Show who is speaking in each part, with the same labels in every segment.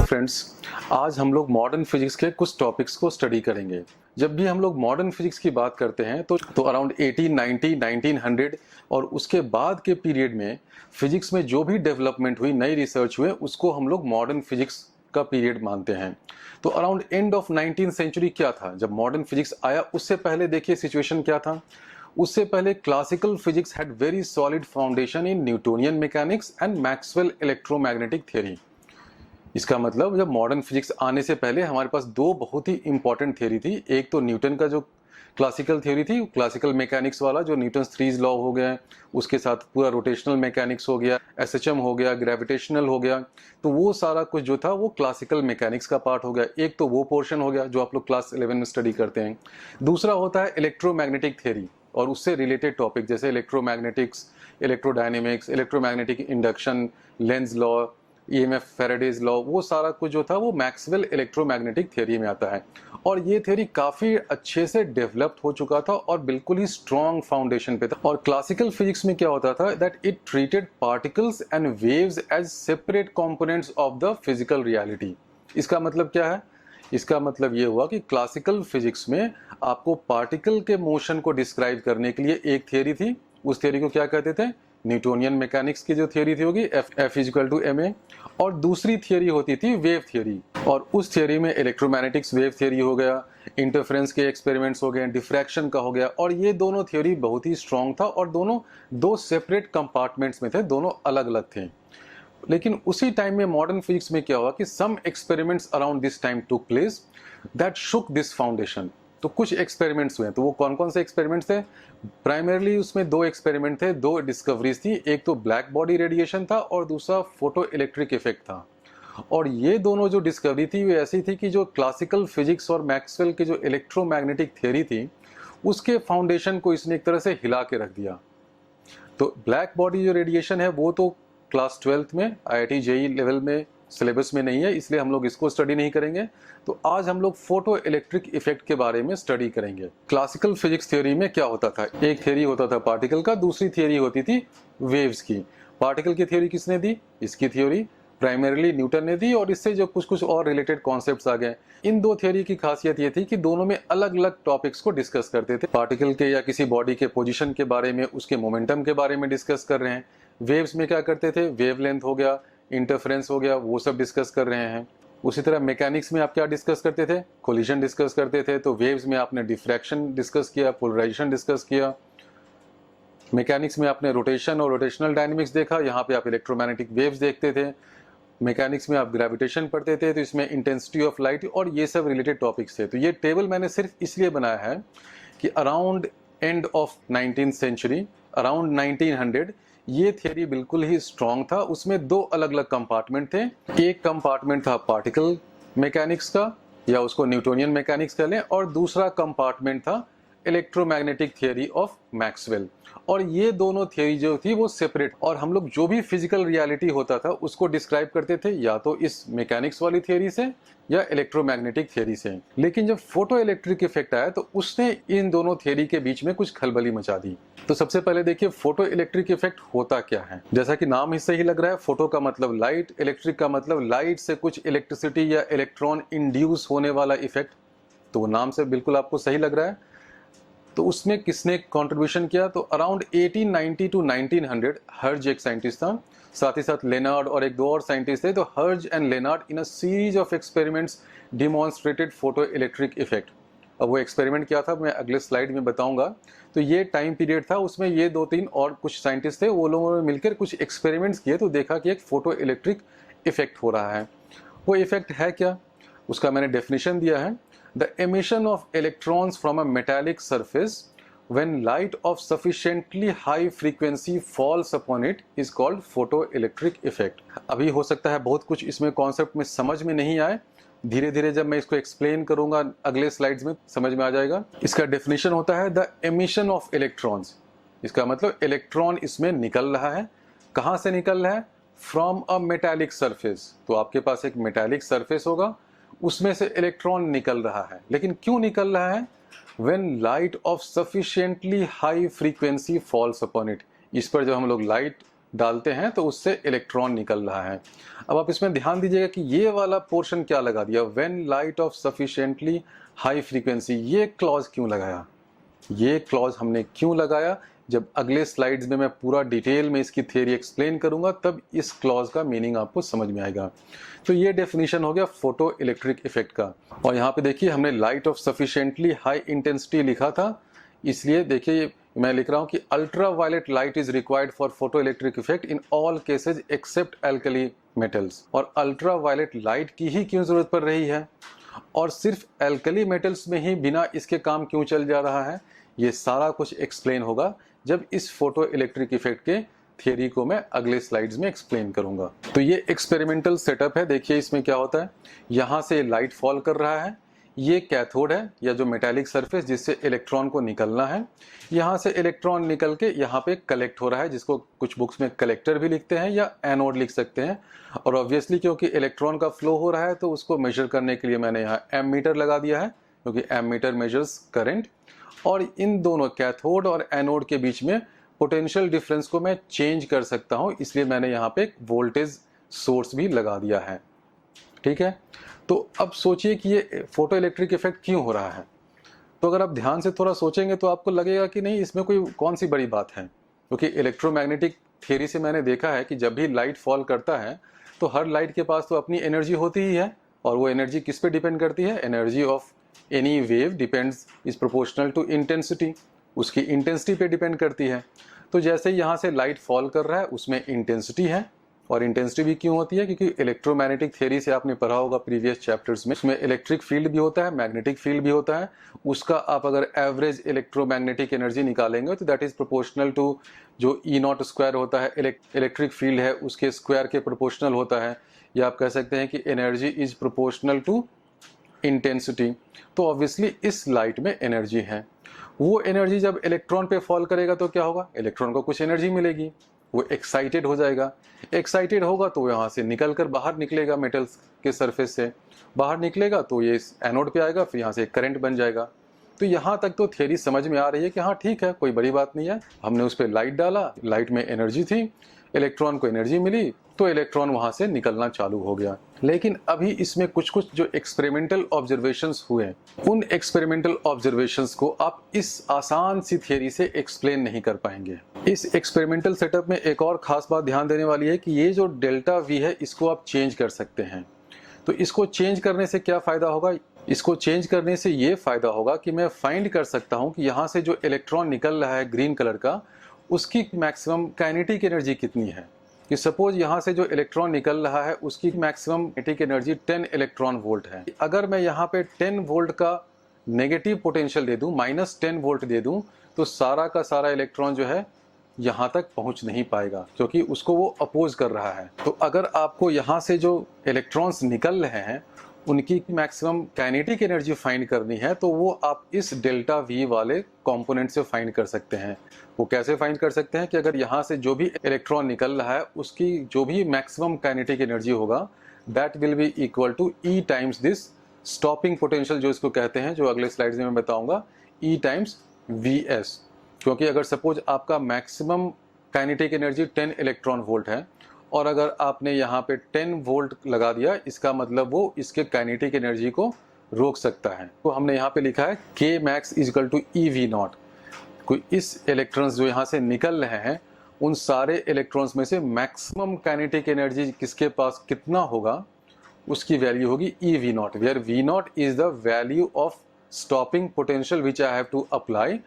Speaker 1: Friends, आज हम लोग मॉडर्न फिजिक्स के कुछ टॉपिक्स को स्टडी करेंगे। जब भी हम लोग मॉडर्न फिजिक्स की बात करते हैं तो अराउंड 1890, 1900 और उसके बाद के पीरियड में फिजिक्स में जो भी डेवलपमेंट हुई, नई रिसर्च हुए, उसको हम लोग मॉडर्न फिजिक्स का पीरियड मानते हैं। तो around end of 19th century क्या था जब मॉडर्न फिजिक्स आया, उससे पहले देखिए सिचुएशन क्या था। उससे पहले classical physics had very solid foundation in Newtonian mechanics and Maxwell electromagnetic theory. इसका मतलब जब मॉडर्न फिजिक्स आने से पहले हमारे पास दो बहुत ही इंपॉर्टेंट थ्योरी थी। एक तो न्यूटन का जो क्लासिकल थ्योरी थी, क्लासिकल मैकेनिक्स वाला, जो न्यूटन थ्रीज लॉ हो गया, उसके साथ पूरा रोटेशनल मैकेनिक्स हो गया, एसएचएम हो गया, ग्रेविटेशनल हो गया। तो वो सारा कुछ जो था वो क्लासिकल मैकेनिक्स का पार्ट हो गया। एक तो वो पोर्शन हो गया जो आप लोग क्लास 11 में स्टडी करते हैं। दूसरा होता है इलेक्ट्रोमैग्नेटिक थ्योरी और उससे रिलेटेड टॉपिक जैसे electromagnetics, electrodynamics, electromagnetic induction, Lenz law, EMF, Faraday's law, वो सारा कुछ जो था वो मैक्सवेल इलेक्ट्रोमैग्नेटिक थ्योरी में आता है। और ये थ्योरी काफी अच्छे से डेवलप्ड हो चुका था और बिल्कुल ही स्ट्रॉन्ग फाउंडेशन पे था। और क्लासिकल फिजिक्स में क्या होता था that it treated particles and waves as separate components of the physical reality. इसका मतलब क्या है? इसका मतलब ये हुआ कि क्लासिकल फिजिक्स में आपको पार्टिकल के मोशन को डिस्क्राइब करने के लिए एक थ्योरी थी। उस थ्योरी को क्या कहते थे? न्यूटोनियन मैकेनिक्स की जो थ्योरी थी होगी F equal to M A. और दूसरी थ्योरी होती थी वेव थ्योरी, और उस थ्योरी में इलेक्ट्रोमैग्नेटिक्स वेव थ्योरी हो गया, इंटरफेरेंस के एक्सपेरिमेंट्स हो गए, डिफ्रैक्शन का हो गया। और ये दोनों थ्योरी बहुत ही स्ट्रांग था और दोनों दो सेपरेट कंपार्टमेंट्स में थे, दोनों अलग अलग थे। लेकिन उसी टाइम में मॉडर्न फिजिक्स में क्या हुआ कि some experiments around this time took place that shook this foundation. तो कुछ एक्सपेरिमेंट्स हुए, तो वो कौन कौन से एक्सपेरिमेंट्स थे? प्राइमरली उसमें दो एक्सपेरिमेंट थे, दो डिस्कवरीज थी। एक तो ब्लैक बॉडी रेडिएशन था और दूसरा फोटो इलेक्ट्रिक इफेक्ट था। और ये दोनों जो डिस्कवरी थी वो ऐसी थी कि जो क्लासिकल फिजिक्स और मैक्सवेल के जो इलेक्ट्रोमैग्नेटिक थ्योरी थी उसके फाउंडेशन को इसने एक तरह से हिला के रख दिया। तो ब्लैक बॉडी जो रेडिएशन है वो तो क्लास 12th में आईआईटी जेईई लेवल में सिलेबस में नहीं है, इसलिए हम लोग इसको स्टडी नहीं करेंगे। तो आज हम लोग फोटो इलेक्ट्रिक इफेक्ट के बारे में स्टडी करेंगे। क्लासिकल फिजिक्स थ्योरी में क्या होता था? एक थ्योरी होता था पार्टिकल का, दूसरी थ्योरी होती थी वेव्स की। पार्टिकल की थ्योरी किसने दी? इसकी थ्योरी प्राइमरीली न्यूटन ने दी, और इससे जो कुछ कुछ और रिलेटेड कॉन्सेप्ट्स आ गए। इन दो थ्योरी की खासियत ये थी कि दोनों में अलग अलग टॉपिक्स को डिस्कस करते थे। पार्टिकल के या किसी बॉडी के पोजीशन के बारे में, उसके मोमेंटम के बारे में डिस्कस कर रहे हैं। वेव्स में क्या करते थे? वेवलेंथ हो गया, इंटरफेरेंस हो गया, वो सब डिस्कस कर रहे हैं। उसी तरह मैकेनिक्स में आप क्या डिस्कस करते थे? कोलिजन डिस्कस करते थे। तो वेव्स में आपने डिफ्रैक्शन डिस्कस किया, पोलराइजेशन डिस्कस किया। मैकेनिक्स में आपने रोटेशन और रोटेशनल डायनेमिक्स देखा, यहाँ पे आप इलेक्ट्रोमैग्नेटिक वेव्स देखते थे। मैकेनिक्स में आप ग्रेविटेशन पढ़ते थे, तो इसमें इंटेंसिटी ऑफ लाइट और ये सब रिलेटेड टॉपिक्स थे। तो ये टेबल मैंने सिर्फ इसलिए बनाया है कि around end of 19th century, around 1900, ये थियरी बिल्कुल ही स्ट्रांग था। उसमें दो अलग अलग कंपार्टमेंट थे। एक कंपार्टमेंट था पार्टिकल मैकेनिक्स का, या उसको न्यूटोनियन मैकेनिक्स कह लें, और दूसरा कंपार्टमेंट था इलेक्ट्रोमैग्नेटिक थियरी ऑफ मैक्सवेल। और ये दोनों थियरी जो थी वो सेपरेट, और हम लोग जो भी फिजिकल रियलिटी होता था उसको डिस्क्राइब करते थे या तो इस मैकेनिक्स वाली थियरी से या इलेक्ट्रोमैग्नेटिक थियरी से। लेकिन जब फोटो इलेक्ट्रिक इफेक्ट आया तो उसने इन दोनों थियरी के बीच में कुछ खलबली मचा दी। तो सबसे पहले देखिए फोटो इलेक्ट्रिक इफेक्ट होता क्या है। जैसा कि नाम ही से ही लग रहा है, फोटो का मतलब लाइट, इलेक्ट्रिक का मतलब लाइट से कुछ इलेक्ट्रिसिटी या इलेक्ट्रॉन इंड्यूस होने वाला इफेक्ट। तो नाम से बिल्कुल आपको सही लग रहा है। तो उसमें किसने कंट्रीब्यूशन किया? तो अराउंड 1890 टू 1900 हर्ज एक साइंटिस्ट था, साथ ही साथ लेनार्ड और एक दो और साइंटिस्ट थे। तो हर्ज and Lennard in a series of experiments demonstrated photo electric effect. अब वो एक्सपेरिमेंट क्या था मैं अगले स्लाइड में बताऊंगा। तो ये टाइम पीरियड था, उसमें ये दो तीन और कुछ साइंटिस्ट थे, वो लोगों ने मिलकर कुछ एक्सपेरिमेंट्स किए, तो देखा कि एक फोटो इलेक्ट्रिक इफेक्ट हो रहा है। वो इफेक्ट है क्या? उसका मैंने डेफिनेशन दिया है, the emission of electrons from a metallic surface when light of sufficiently high frequency falls upon it is called photoelectric effect। अभी हो सकता है बहुत कुछ इसमें कॉन्सेप्ट में समझ में नहीं आए, धीरे धीरे जब मैं इसको एक्सप्लेन करूंगा अगले स्लाइड्स में समझ में आ जाएगा। इसका डेफिनेशन होता है द एमिशन ऑफ इलेक्ट्रॉन्स। इसका मतलब इलेक्ट्रॉन इसमें निकल रहा है। कहाँ से निकल रहा है? From a metallic surface. तो आपके पास एक मेटालिक सरफेस होगा, उसमें से इलेक्ट्रॉन निकल रहा है। लेकिन क्यों निकल रहा है? When light of sufficiently high frequency falls upon it। इस पर जब हम लोग लाइट डालते हैं तो उससे इलेक्ट्रॉन निकल रहा है। अब आप इसमें ध्यान दीजिएगा कि ये वाला पोर्शन क्या लगा दिया, when light of sufficiently high frequency, ये क्लॉज क्यों लगाया? ये क्लॉज हमने क्यों लगाया? जब अगले स्लाइड्स में मैं पूरा डिटेल में इसकी थ्योरी एक्सप्लेन करूंगा तब इस क्लॉज का मीनिंग आपको समझ में आएगा। तो ये डेफिनेशन हो गया फोटो इलेक्ट्रिक इफेक्ट का। और यहाँ पे देखिए हमने light of sufficiently high intensity लिखा था, इसलिए देखिए मैं लिख रहा हूँ कि ultra violet light is required for photo electric effect in all cases except alkali metals. और अल्ट्रा वायलेट लाइट की ही क्यों जरूरत पड़ रही है और सिर्फ एल्कली मेटल्स में ही बिना इसके काम क्यों चल जा रहा है, ये सारा कुछ एक्सप्लेन होगा जब इस फोटो इलेक्ट्रिक इफेक्ट के थियरी को मैं अगले स्लाइड्स में एक्सप्लेन करूंगा। तो ये एक्सपेरिमेंटल सेटअप है। देखिए इसमें क्या होता है, यहाँ से लाइट फॉल कर रहा है, ये कैथोड है या जो मेटालिक सरफेस जिससे इलेक्ट्रॉन को निकलना है। यहाँ से इलेक्ट्रॉन निकल के यहाँ पे कलेक्ट हो रहा है, जिसको कुछ बुक्स में कलेक्टर भी लिखते हैं या एनोड लिख सकते हैं। और ऑब्वियसली क्योंकि इलेक्ट्रॉन का फ्लो हो रहा है तो उसको मेजर करने के लिए मैंने यहाँ एमीटर लगा दिया है, क्योंकि एमीटर मेजर्स करंट। और इन दोनों कैथोड और एनोड के बीच में पोटेंशियल डिफरेंस को मैं चेंज कर सकता हूं, इसलिए मैंने यहाँ पे एक वोल्टेज सोर्स भी लगा दिया है। ठीक है, तो अब सोचिए कि ये फोटो इलेक्ट्रिक इफेक्ट क्यों हो रहा है। तो अगर आप ध्यान से थोड़ा सोचेंगे तो आपको लगेगा कि नहीं, इसमें कोई कौन सी बड़ी बात है, क्योंकि इलेक्ट्रोमैग्नेटिक थियरी से मैंने देखा है कि जब भी लाइट फॉल करता है तो हर लाइट के पास तो अपनी एनर्जी होती ही है, और वो एनर्जी किस पे डिपेंड करती है, energy of any wave depends is proportional to intensity, उसकी इंटेंसिटी पे डिपेंड करती है। तो जैसे यहाँ से लाइट फॉल कर रहा है उसमें इंटेंसिटी है, और इंटेंसिटी भी क्यों होती है, क्योंकि इलेक्ट्रोमैग्नेटिक थ्योरी से आपने पढ़ा होगा प्रीवियस चैप्टर्स में, उसमें इलेक्ट्रिक फील्ड भी होता है, मैग्नेटिक फील्ड भी होता है। उसका आप अगर एवरेज इलेक्ट्रोमैग्नेटिक एनर्जी निकालेंगे तो दैट इज प्रोपोर्शनल टू जो ई नॉट स्क्वायर होता है, इलेक्ट्रिक फील्ड है उसके स्क्वायर के प्रोपोर्शनल होता है, या आप कह सकते हैं कि energy is proportional to intensity. तो ऑब्वियसली इस लाइट में एनर्जी है, वो एनर्जी जब इलेक्ट्रॉन पे फॉल करेगा तो क्या होगा, इलेक्ट्रॉन को कुछ एनर्जी मिलेगी, वो एक्साइटेड हो जाएगा। एक्साइटेड होगा तो यहाँ से निकल कर बाहर निकलेगा, मेटल्स के सरफेस से बाहर निकलेगा तो ये एनोड पे आएगा, फिर यहाँ से करंट बन जाएगा। तो यहाँ तक तो थियरी समझ में आ रही है कि हाँ ठीक है, कोई बड़ी बात नहीं है। हमने उस पर लाइट डाला, लाइट में एनर्जी थी, इलेक्ट्रॉन को एनर्जी मिली तो इलेक्ट्रॉन वहां से निकलना चालू हो गया। लेकिन अभी इसमें कुछ कुछ जो एक्सपेरिमेंटल ऑब्जर्वेशंस हुए, उन एक्सपेरिमेंटल ऑब्जर्वेशंस को आप इस आसान सी थियरी से एक्सप्लेन नहीं कर पाएंगे। इस एक्सपेरिमेंटल सेटअप में एक और खास बात ध्यान देने वाली है कि ये जो डेल्टा वी है इसको आप चेंज कर सकते हैं। तो इसको चेंज करने से क्या फायदा होगा, इसको चेंज करने से ये फायदा होगा कि मैं फाइंड कर सकता हूं कि यहाँ से जो इलेक्ट्रॉन निकल रहा है ग्रीन कलर का, उसकी मैक्सिमम काइनेटिक एनर्जी कितनी है। कि सपोज यहाँ से जो इलेक्ट्रॉन निकल रहा है उसकी maximum kinetic energy 10 electron volt है। अगर मैं यहाँ पे 10 वोल्ट का नेगेटिव पोटेंशियल दे दूं, -10 वोल्ट दे दूं, तो सारा का सारा इलेक्ट्रॉन जो है यहाँ तक पहुँच नहीं पाएगा, क्योंकि उसको वो अपोज कर रहा है। तो अगर आपको यहाँ से जो इलेक्ट्रॉन्स निकल रहे हैं उनकी मैक्सिमम काइनेटिक एनर्जी फाइंड करनी है, तो वो आप इस डेल्टा वी वाले कंपोनेंट से फाइंड कर सकते हैं। वो कैसे फाइंड कर सकते हैं कि अगर यहाँ से जो भी इलेक्ट्रॉन निकल रहा है उसकी जो भी मैक्सिमम काइनेटिक एनर्जी होगा that will be equal to E times this stopping potential, जो इसको कहते हैं, जो अगले स्लाइड्स में मैं बताऊंगा, ई टाइम्स वी एस। क्योंकि अगर सपोज आपका maximum kinetic energy 10 electron volt है और अगर आपने यहाँ पे 10 वोल्ट लगा दिया, इसका मतलब वो इसके काइनेटिक एनर्जी को रोक सकता है। तो हमने यहाँ पे लिखा है K max is equal to E V not. कोई इस इलेक्ट्रॉन्स जो यहाँ से निकल रहे हैं उन सारे इलेक्ट्रॉन्स में से मैक्सिमम काइनेटिक एनर्जी किसके पास कितना होगा, उसकी वैल्यू होगी E V not, where V not is the value of stopping potential which I have to apply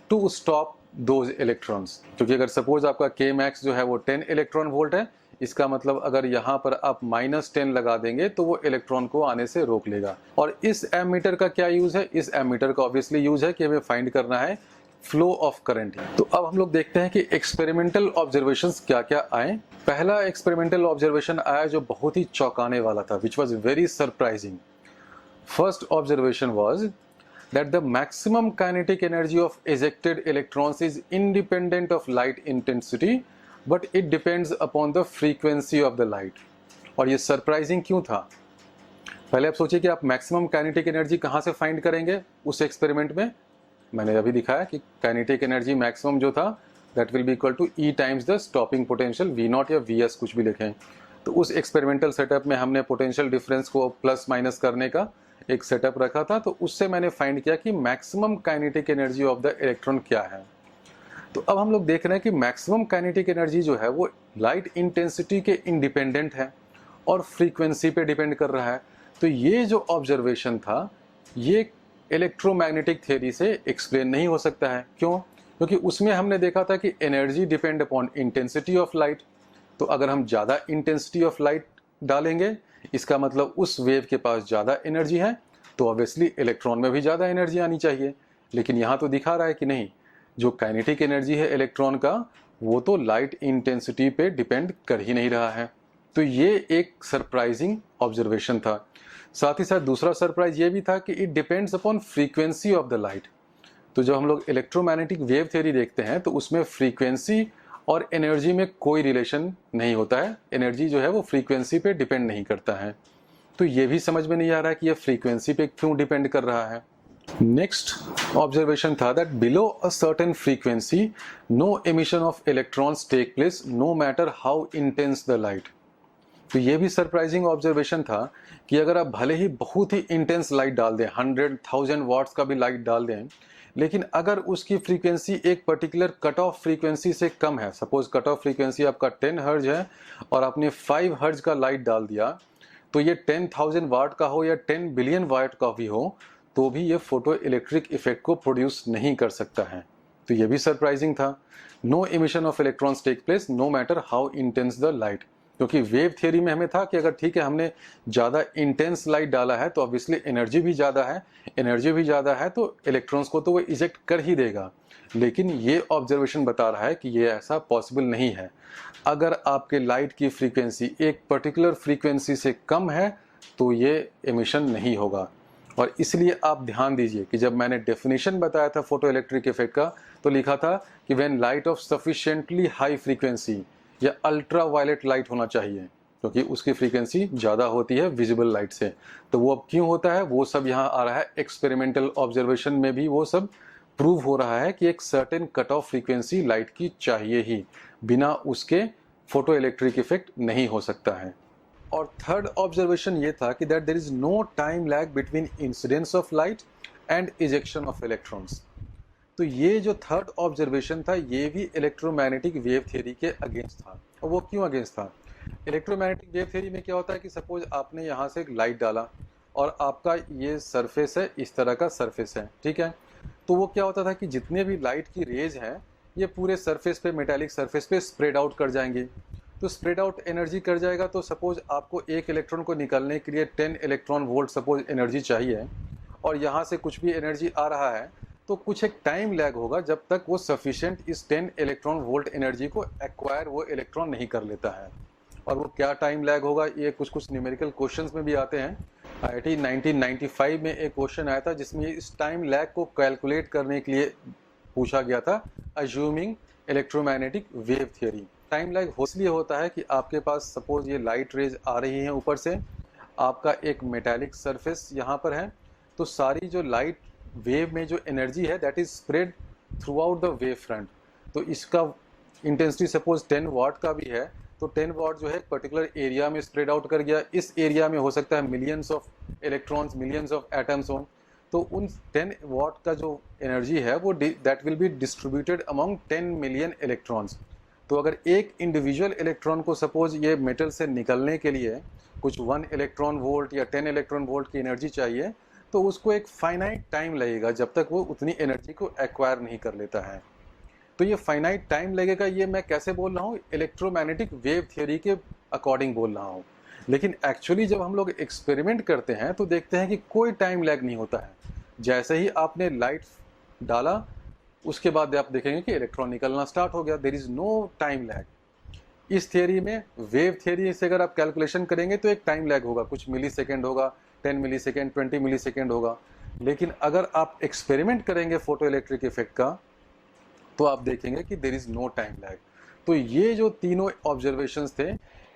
Speaker 1: to stop those electrons. क्योंकि अगर सपोज आपका के मैक्स जो है वो 10 इलेक्ट्रॉन वोल्ट है, इसका मतलब अगर यहाँ पर आप -10 लगा देंगे तो वो इलेक्ट्रॉन को आने से रोक लेगा। और इस एमीटर का क्या यूज है, इस एमीटर का ऑब्वियसली यूज है कि हमें फाइंड करना है फ्लो ऑफ करंट। तो अब हम लोग देखते हैं कि एक्सपेरिमेंटल ऑब्जर्वेशंस क्या क्या आए। पहला एक्सपेरिमेंटल ऑब्जर्वेशन आया जो बहुत ही चौंकाने वाला था, which was very surprising. First observation was that the maximum kinetic energy of ejected electrons is independent of light intensity but it depends upon the frequency of the light। और ये surprising क्यों था? पहले आप सोचिए कि आप मैक्सिमम काइनेटिक एनर्जी कहाँ से फाइंड करेंगे उस एक्सपेरिमेंट में। मैंने अभी दिखाया कि काइनेटिक एनर्जी मैक्सिमम जो था that will be equal to E times the stopping potential V not या वी एस कुछ भी लिखें। तो उस एक्सपेरिमेंटल सेटअप में हमने पोटेंशियल डिफरेंस को प्लस माइनस करने का एक सेटअप रखा था, तो उससे मैंने फाइंड किया कि maximum kinetic energy of the electron क्या है। तो अब हम लोग देख रहे हैं कि मैक्सिमम काइनेटिक एनर्जी जो है वो लाइट इंटेंसिटी के इंडिपेंडेंट है और फ्रीक्वेंसी पे डिपेंड कर रहा है। तो ये जो ऑब्जर्वेशन था ये इलेक्ट्रोमैग्नेटिक थ्योरी से एक्सप्लेन नहीं हो सकता है। क्यों? क्योंकि उसमें हमने देखा था कि energy depend upon intensity of light. तो अगर हम ज़्यादा इंटेंसिटी ऑफ लाइट डालेंगे इसका मतलब उस वेव के पास ज़्यादा एनर्जी है, तो ऑब्वियसली इलेक्ट्रॉन में भी ज़्यादा एनर्जी आनी चाहिए। लेकिन यहाँ तो दिखा रहा है कि नहीं, जो काइनेटिक एनर्जी है इलेक्ट्रॉन का वो तो लाइट इंटेंसिटी पे डिपेंड कर ही नहीं रहा है। तो ये एक सरप्राइजिंग ऑब्जर्वेशन था। साथ ही साथ दूसरा सरप्राइज ये भी था कि it depends upon frequency of the light. तो जब हम लोग इलेक्ट्रोमैग्नेटिक वेव थ्योरी देखते हैं तो उसमें फ्रीक्वेंसी और एनर्जी में कोई रिलेशन नहीं होता है। एनर्जी जो है वो फ्रीक्वेंसी पे डिपेंड नहीं करता है। तो ये भी समझ में नहीं आ रहा है कि ये फ्रीक्वेंसी पे क्यों डिपेंड कर रहा है। नेक्स्ट ऑब्जर्वेशन था that below a certain frequency no emission of electrons take place no matter how intense the light. तो ये भी सरप्राइजिंग ऑब्जर्वेशन था कि अगर आप भले ही बहुत ही इंटेंस लाइट डाल दें, 100,000 वाट्स का भी लाइट डाल दें, लेकिन अगर उसकी फ्रीक्वेंसी एक पर्टिकुलर कट ऑफ फ्रीक्वेंसी से कम है, सपोज कट ऑफ फ्रीक्वेंसी आपका 10 हर्ज है और आपने 5 हर्ज का लाइट डाल दिया, तो ये 10,000 वाट का हो या 10 बिलियन वाट का भी हो तो भी ये फोटो इलेक्ट्रिक इफेक्ट को प्रोड्यूस नहीं कर सकता है। तो ये भी सरप्राइजिंग था। No emission of electrons take place no matter how intense the light. क्योंकि वेव थियरी में हमें था कि अगर ठीक है हमने ज़्यादा इंटेंस लाइट डाला है तो ऑब्वियसली एनर्जी भी ज़्यादा है, एनर्जी भी ज़्यादा है तो इलेक्ट्रॉन्स को तो वो इजेक्ट कर ही देगा। लेकिन ये ऑब्जर्वेशन बता रहा है कि ये ऐसा पॉसिबल नहीं है। अगर आपके लाइट की फ्रीक्वेंसी एक पर्टिकुलर फ्रीक्वेंसी से कम है तो ये एमिशन नहीं होगा। और इसलिए आप ध्यान दीजिए कि जब मैंने डेफिनेशन बताया था फोटो इलेक्ट्रिक इफेक्ट का तो लिखा था कि when light of sufficiently high frequency या अल्ट्रा वायलेट लाइट होना चाहिए, क्योंकि उसकी फ्रीक्वेंसी ज़्यादा होती है विजिबल लाइट से। तो वो अब क्यों होता है वो सब यहाँ आ रहा है। एक्सपेरिमेंटल ऑब्जर्वेशन में भी वो सब प्रूव हो रहा है कि एक certain cut off frequency light की चाहिए ही, बिना उसके फोटो इलेक्ट्रिक इफेक्ट नहीं हो सकता है। और थर्ड ऑब्जर्वेशन ये था कि that there is no time lag between incidence of light and ejection of electrons. तो ये जो थर्ड ऑब्जर्वेशन था ये भी इलेक्ट्रोमैग्नेटिक वेव थ्योरी के अगेंस्ट था। और वो क्यों अगेंस्ट था? इलेक्ट्रोमैग्नेटिक वेव थ्योरी में क्या होता है कि सपोज आपने यहाँ से एक लाइट डाला और आपका ये सरफेस है, इस तरह का सरफेस है, ठीक है। तो वो क्या होता था कि जितने भी लाइट की रेज हैं ये पूरे सरफेस पे, मेटालिक सरफेस पे स्प्रेड आउट कर जाएंगे। तो स्प्रेड आउट एनर्जी कर जाएगा। तो सपोज आपको एक इलेक्ट्रॉन को निकलने के लिए 10 इलेक्ट्रॉन वोल्ट सपोज एनर्जी चाहिए और यहाँ से कुछ भी एनर्जी आ रहा है, तो कुछ एक टाइम लैग होगा जब तक वो सफिशिएंट इस 10 इलेक्ट्रॉन वोल्ट एनर्जी को एक्वायर वो इलेक्ट्रॉन नहीं कर लेता है। और वो क्या टाइम लैग होगा ये कुछ न्यूमेरिकल क्वेश्चंस में भी आते हैं। IIT 1995 में एक क्वेश्चन आया था जिसमें इस टाइम लैग को कैलकुलेट करने के लिए पूछा गया था, assuming electromagnetic wave theory. Time lag इसलिए होता है कि आपके पास सपोज ये लाइट रेज आ रही हैं ऊपर से, आपका एक मेटालिक सरफेस यहाँ पर है, तो सारी जो लाइट वेव में जो एनर्जी है that is spread through out the wave front. तो इसका इंटेंसिटी सपोज 10 वाट का भी है, तो 10 वाट जो है पर्टिकुलर एरिया में स्प्रेड आउट कर गया। इस एरिया में हो सकता है millions of electrons, millions of atoms हों, तो उन 10 वाट का जो एनर्जी है वो that will be distributed among 10 million electrons. तो अगर एक इंडिविजुअल इलेक्ट्रॉन को सपोज ये मेटल से निकलने के लिए कुछ 1 इलेक्ट्रॉन वोल्ट या 10 इलेक्ट्रॉन वोल्ट की एनर्जी चाहिए, तो उसको एक फाइनाइट टाइम लगेगा जब तक वो उतनी एनर्जी को एक्वायर नहीं कर लेता है। तो ये फाइनाइट टाइम लगेगा, ये मैं कैसे बोल रहा हूँ? इलेक्ट्रोमैग्नेटिक वेव थियरी के अकॉर्डिंग बोल रहा हूँ। लेकिन एक्चुअली जब हम लोग एक्सपेरिमेंट करते हैं तो देखते हैं कि कोई टाइम लैग नहीं होता है। जैसे ही आपने लाइट डाला उसके बाद आप देखेंगे कि इलेक्ट्रॉन निकलना स्टार्ट हो गया। There is no time lag. इस थियरी में, वेव थियरी से अगर आप कैलकुलेशन करेंगे तो एक टाइम लैग होगा, कुछ मिली सेकेंड होगा, 10 मिली सेकेंड, 20 मिली सेकेंड होगा। लेकिन अगर आप एक्सपेरिमेंट करेंगे फोटो इलेक्ट्रिक इफेक्ट का तो आप देखेंगे कि there is no time lag. तो ये जो तीनों ऑब्जर्वेशंस थे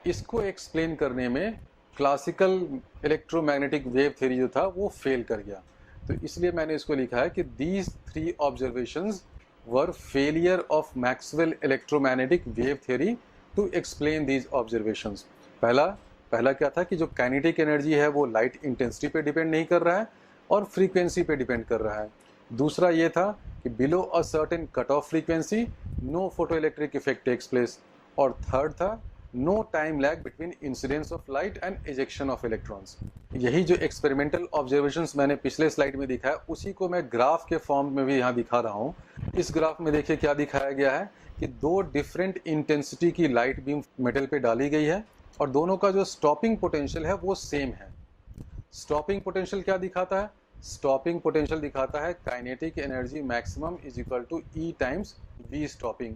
Speaker 1: इसको एक्सप्लेन करने में क्लासिकल इलेक्ट्रोमैग्नेटिक वेव थ्योरी जो था वो फेल कर गया। तो इसलिए मैंने इसको लिखा है कि these 3 observations were failure of Maxwell electromagnetic wave theory to explain these observations. पहला क्या था कि जो काइनेटिक एनर्जी है वो लाइट इंटेंसिटी पे डिपेंड नहीं कर रहा है और फ्रीक्वेंसी पे डिपेंड कर रहा है। दूसरा ये था कि below a certain cut off frequency no photo electric effect takes place. और थर्ड था no time lag between incidence of light and ejection of electrons. यही जो एक्सपेरिमेंटल ऑब्जर्वेशंस मैंने पिछले स्लाइड में दिखाया उसी को मैं ग्राफ के फॉर्म में भी यहाँ दिखा रहा हूँ। इस ग्राफ में देखिए क्या दिखाया गया है कि दो डिफरेंट इंटेंसिटी की लाइट बीम मेटल पे डाली गई है और दोनों का जो स्टॉपिंग पोटेंशियल है वो सेम है। स्टॉपिंग पोटेंशियल क्या दिखाता है? स्टॉपिंग पोटेंशियल दिखाता है kinetic energy maximum is equal to E times V stopping.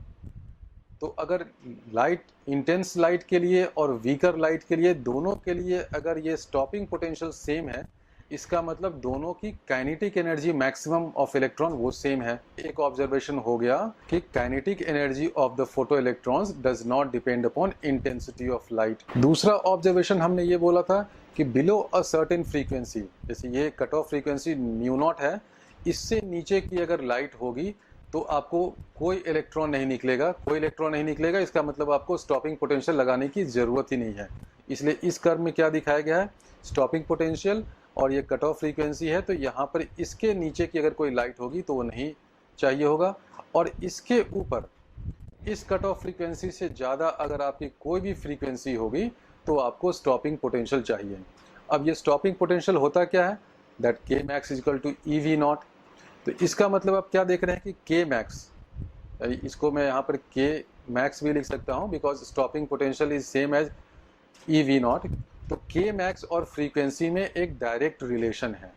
Speaker 1: तो अगर लाइट इंटेंस लाइट के लिए और वीकर लाइट के लिए दोनों के लिए अगर ये स्टॉपिंग पोटेंशियल सेम है, इसका मतलब दोनों की kinetic energy maximum of electron वो सेम है। एक ऑब्जर्वेशन हो गया कि kinetic energy of the photo electrons does not depend upon intensity of light. दूसरा ऑब्जर्वेशन हमने ये बोला था कि बिलो अ सर्टेन फ्रीक्वेंसी, जैसे ये cut off frequency mu naught है, इससे नीचे की अगर लाइट होगी तो आपको कोई इलेक्ट्रॉन नहीं निकलेगा। कोई इलेक्ट्रॉन नहीं निकलेगा इसका मतलब आपको स्टॉपिंग पोटेंशियल लगाने की ज़रूरत ही नहीं है। इसलिए इस कर्व में क्या दिखाया गया है? स्टॉपिंग पोटेंशियल और ये कट ऑफ फ्रीक्वेंसी है, तो यहाँ पर इसके नीचे की अगर कोई लाइट होगी तो वो नहीं चाहिए होगा, और इसके ऊपर इस कट ऑफ फ्रीक्वेंसी से ज़्यादा अगर आपकी कोई भी फ्रीक्वेंसी होगी तो आपको स्टॉपिंग पोटेंशियल चाहिए। अब ये स्टॉपिंग पोटेंशियल होता क्या है? That K max is equal to E V not. तो इसका मतलब आप क्या देख रहे हैं कि के मैक्स, इसको मैं यहाँ पर के मैक्स भी लिख सकता हूँ because stopping potential is same as E V not. तो के मैक्स और फ्रीक्वेंसी में एक डायरेक्ट रिलेशन है।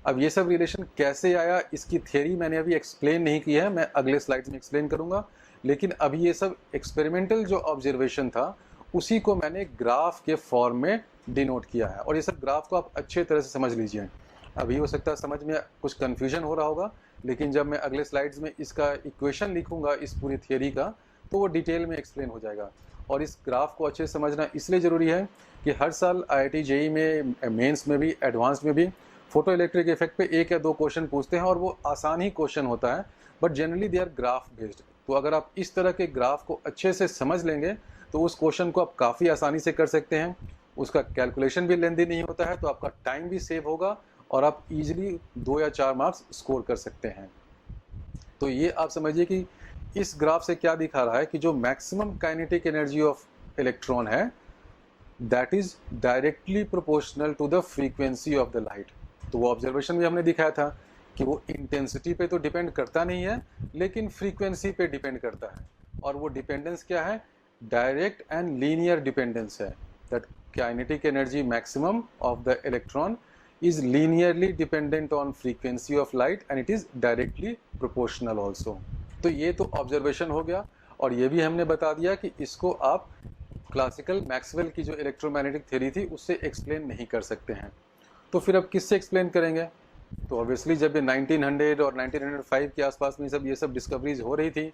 Speaker 1: अब ये सब रिलेशन कैसे आया इसकी थ्योरी मैंने अभी एक्सप्लेन नहीं की है, मैं अगले स्लाइड्स में एक्सप्लेन करूँगा। लेकिन अभी ये सब एक्सपेरिमेंटल जो ऑब्जर्वेशन था उसी को मैंने ग्राफ के फॉर्म में डिनोट किया है, और ये सब ग्राफ को आप अच्छे तरह से समझ लीजिए। अभी हो सकता है समझ में कुछ कन्फ्यूजन हो रहा होगा, लेकिन जब मैं अगले स्लाइड्स में इसका इक्वेशन लिखूंगा इस पूरी थियरी का तो वो डिटेल में एक्सप्लेन हो जाएगा। और इस ग्राफ को अच्छे से समझना इसलिए ज़रूरी है कि हर साल IIT JEE में, मेंस में भी, एडवांस में भी फोटो इलेक्ट्रिक इफेक्ट पे 1 या 2 क्वेश्चन पूछते हैं और वो आसान ही क्वेश्चन होता है, but generally they are graph based. तो अगर आप इस तरह के ग्राफ को अच्छे से समझ लेंगे तो उस क्वेश्चन को आप काफ़ी आसानी से कर सकते हैं। उसका कैलकुलेशन भी लेंदी नहीं होता है, तो आपका टाइम भी सेव होगा और आप इजीली 2 या 4 मार्क्स स्कोर कर सकते हैं। तो ये आप समझिए कि इस ग्राफ से क्या दिखा रहा है कि जो maximum kinetic energy of electron है that is directly proportional to the frequency of the light. तो वो ऑब्जर्वेशन भी हमने दिखाया था कि वो इंटेंसिटी पे तो डिपेंड करता नहीं है लेकिन फ्रीक्वेंसी पे डिपेंड करता है। और वो डिपेंडेंस क्या है? डायरेक्ट एंड लीनियर डिपेंडेंस है। That kinetic energy maximum of the electron is linearly dependent on frequency of light and it is directly proportional also। तो ये तो ऑब्जर्वेशन हो गया, और ये भी हमने बता दिया कि इसको आप क्लासिकल मैक्सवेल की जो इलेक्ट्रोमैग्नेटिक थ्योरी थी उससे एक्सप्लेन नहीं कर सकते हैं। तो फिर अब किससे एक्सप्लेन करेंगे? तो ऑब्वियसली जब ये 1900 और 1905 के आसपास में ये सब डिस्कवरीज हो रही थी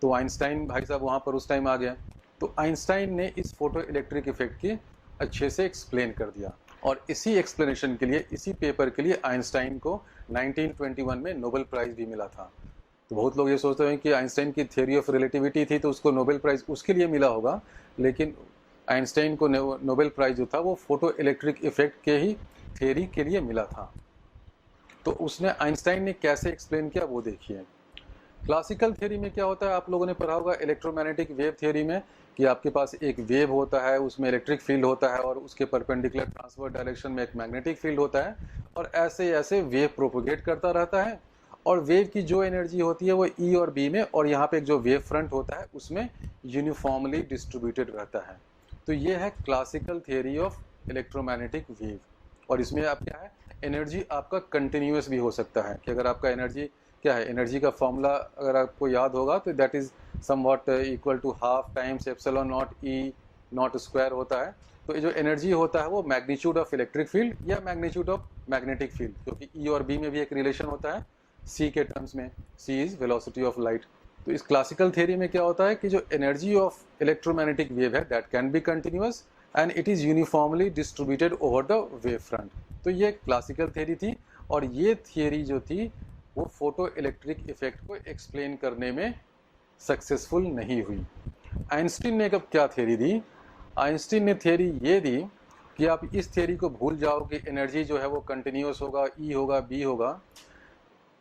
Speaker 1: तो आइंस्टाइन भाई साहब वहाँ पर उस टाइम आ गया। तो आइंस्टाइन ने इस फोटो इलेक्ट्रिक इफेक्ट की अच्छे से एक्सप्लेन कर दिया, और इसी एक्सप्लेनेशन के लिए, इसी पेपर के लिए आइंस्टाइन को 1921 में नोबेल प्राइज़ भी मिला था। तो बहुत लोग ये सोचते हैं कि आइंस्टाइन की थ्योरी ऑफ रिलेटिविटी थी तो उसको नोबेल प्राइज़ उसके लिए मिला होगा, लेकिन आइंस्टाइन को नोबेल प्राइज़ जो था वो फोटो इलेक्ट्रिक इफेक्ट के ही थ्योरी के लिए मिला था। तो उसने, आइंस्टाइन ने कैसे एक्सप्लेन किया वो देखिए। क्लासिकल थ्योरी में क्या होता है, आप लोगों ने पढ़ा होगा इलेक्ट्रोमैग्नेटिक वेव थ्योरी में, कि आपके पास एक वेव होता है, उसमें इलेक्ट्रिक फील्ड होता है और उसके परपेंडिकुलर ट्रांसफर डायरेक्शन में एक मैग्नेटिक फील्ड होता है, और ऐसे ऐसे वेव प्रोपोगेट करता रहता है। और वेव की जो एनर्जी होती है वो ई और बी में, और यहाँ पे एक जो वेव फ्रंट होता है उसमें यूनिफॉर्मली डिस्ट्रीब्यूटेड रहता है। तो ये है classical theory of electromagnetic wave. और इसमें आप क्या है, एनर्जी आपका कंटिन्यूस भी हो सकता है, कि अगर आपका एनर्जी क्या है, एनर्जी का फॉर्मूला अगर आपको याद होगा तो that is somewhat equal to half times epsilon not E not square होता है। तो ये जो एनर्जी होता है वो मैग्नीट्यूड ऑफ इलेक्ट्रिक फील्ड या मैग्नीट्यूड ऑफ मैग्नेटिक फील्ड, क्योंकि ई और बी में भी एक रिलेशन होता है सी के टर्म्स में, सी इज वेलोसिटी ऑफ लाइट। तो इस क्लासिकल थियरी में क्या होता है कि जो एनर्जी ऑफ इलेक्ट्रोमैग्नेटिक वेव है that can be continuous and it is uniformly distributed over the wave front. तो ये क्लासिकल थियरी थी, और ये थियरी जो थी वो फोटो इलेक्ट्रिक इफेक्ट को एक्सप्लेन करने में सक्सेसफुल नहीं हुई। आइंस्टीन ने कब क्या थ्योरी दी? आइंस्टीन ने थ्योरी ये दी कि आप इस थ्योरी को भूल जाओ कि एनर्जी जो है वो कंटिन्यूस होगा, ई होगा, बी होगा।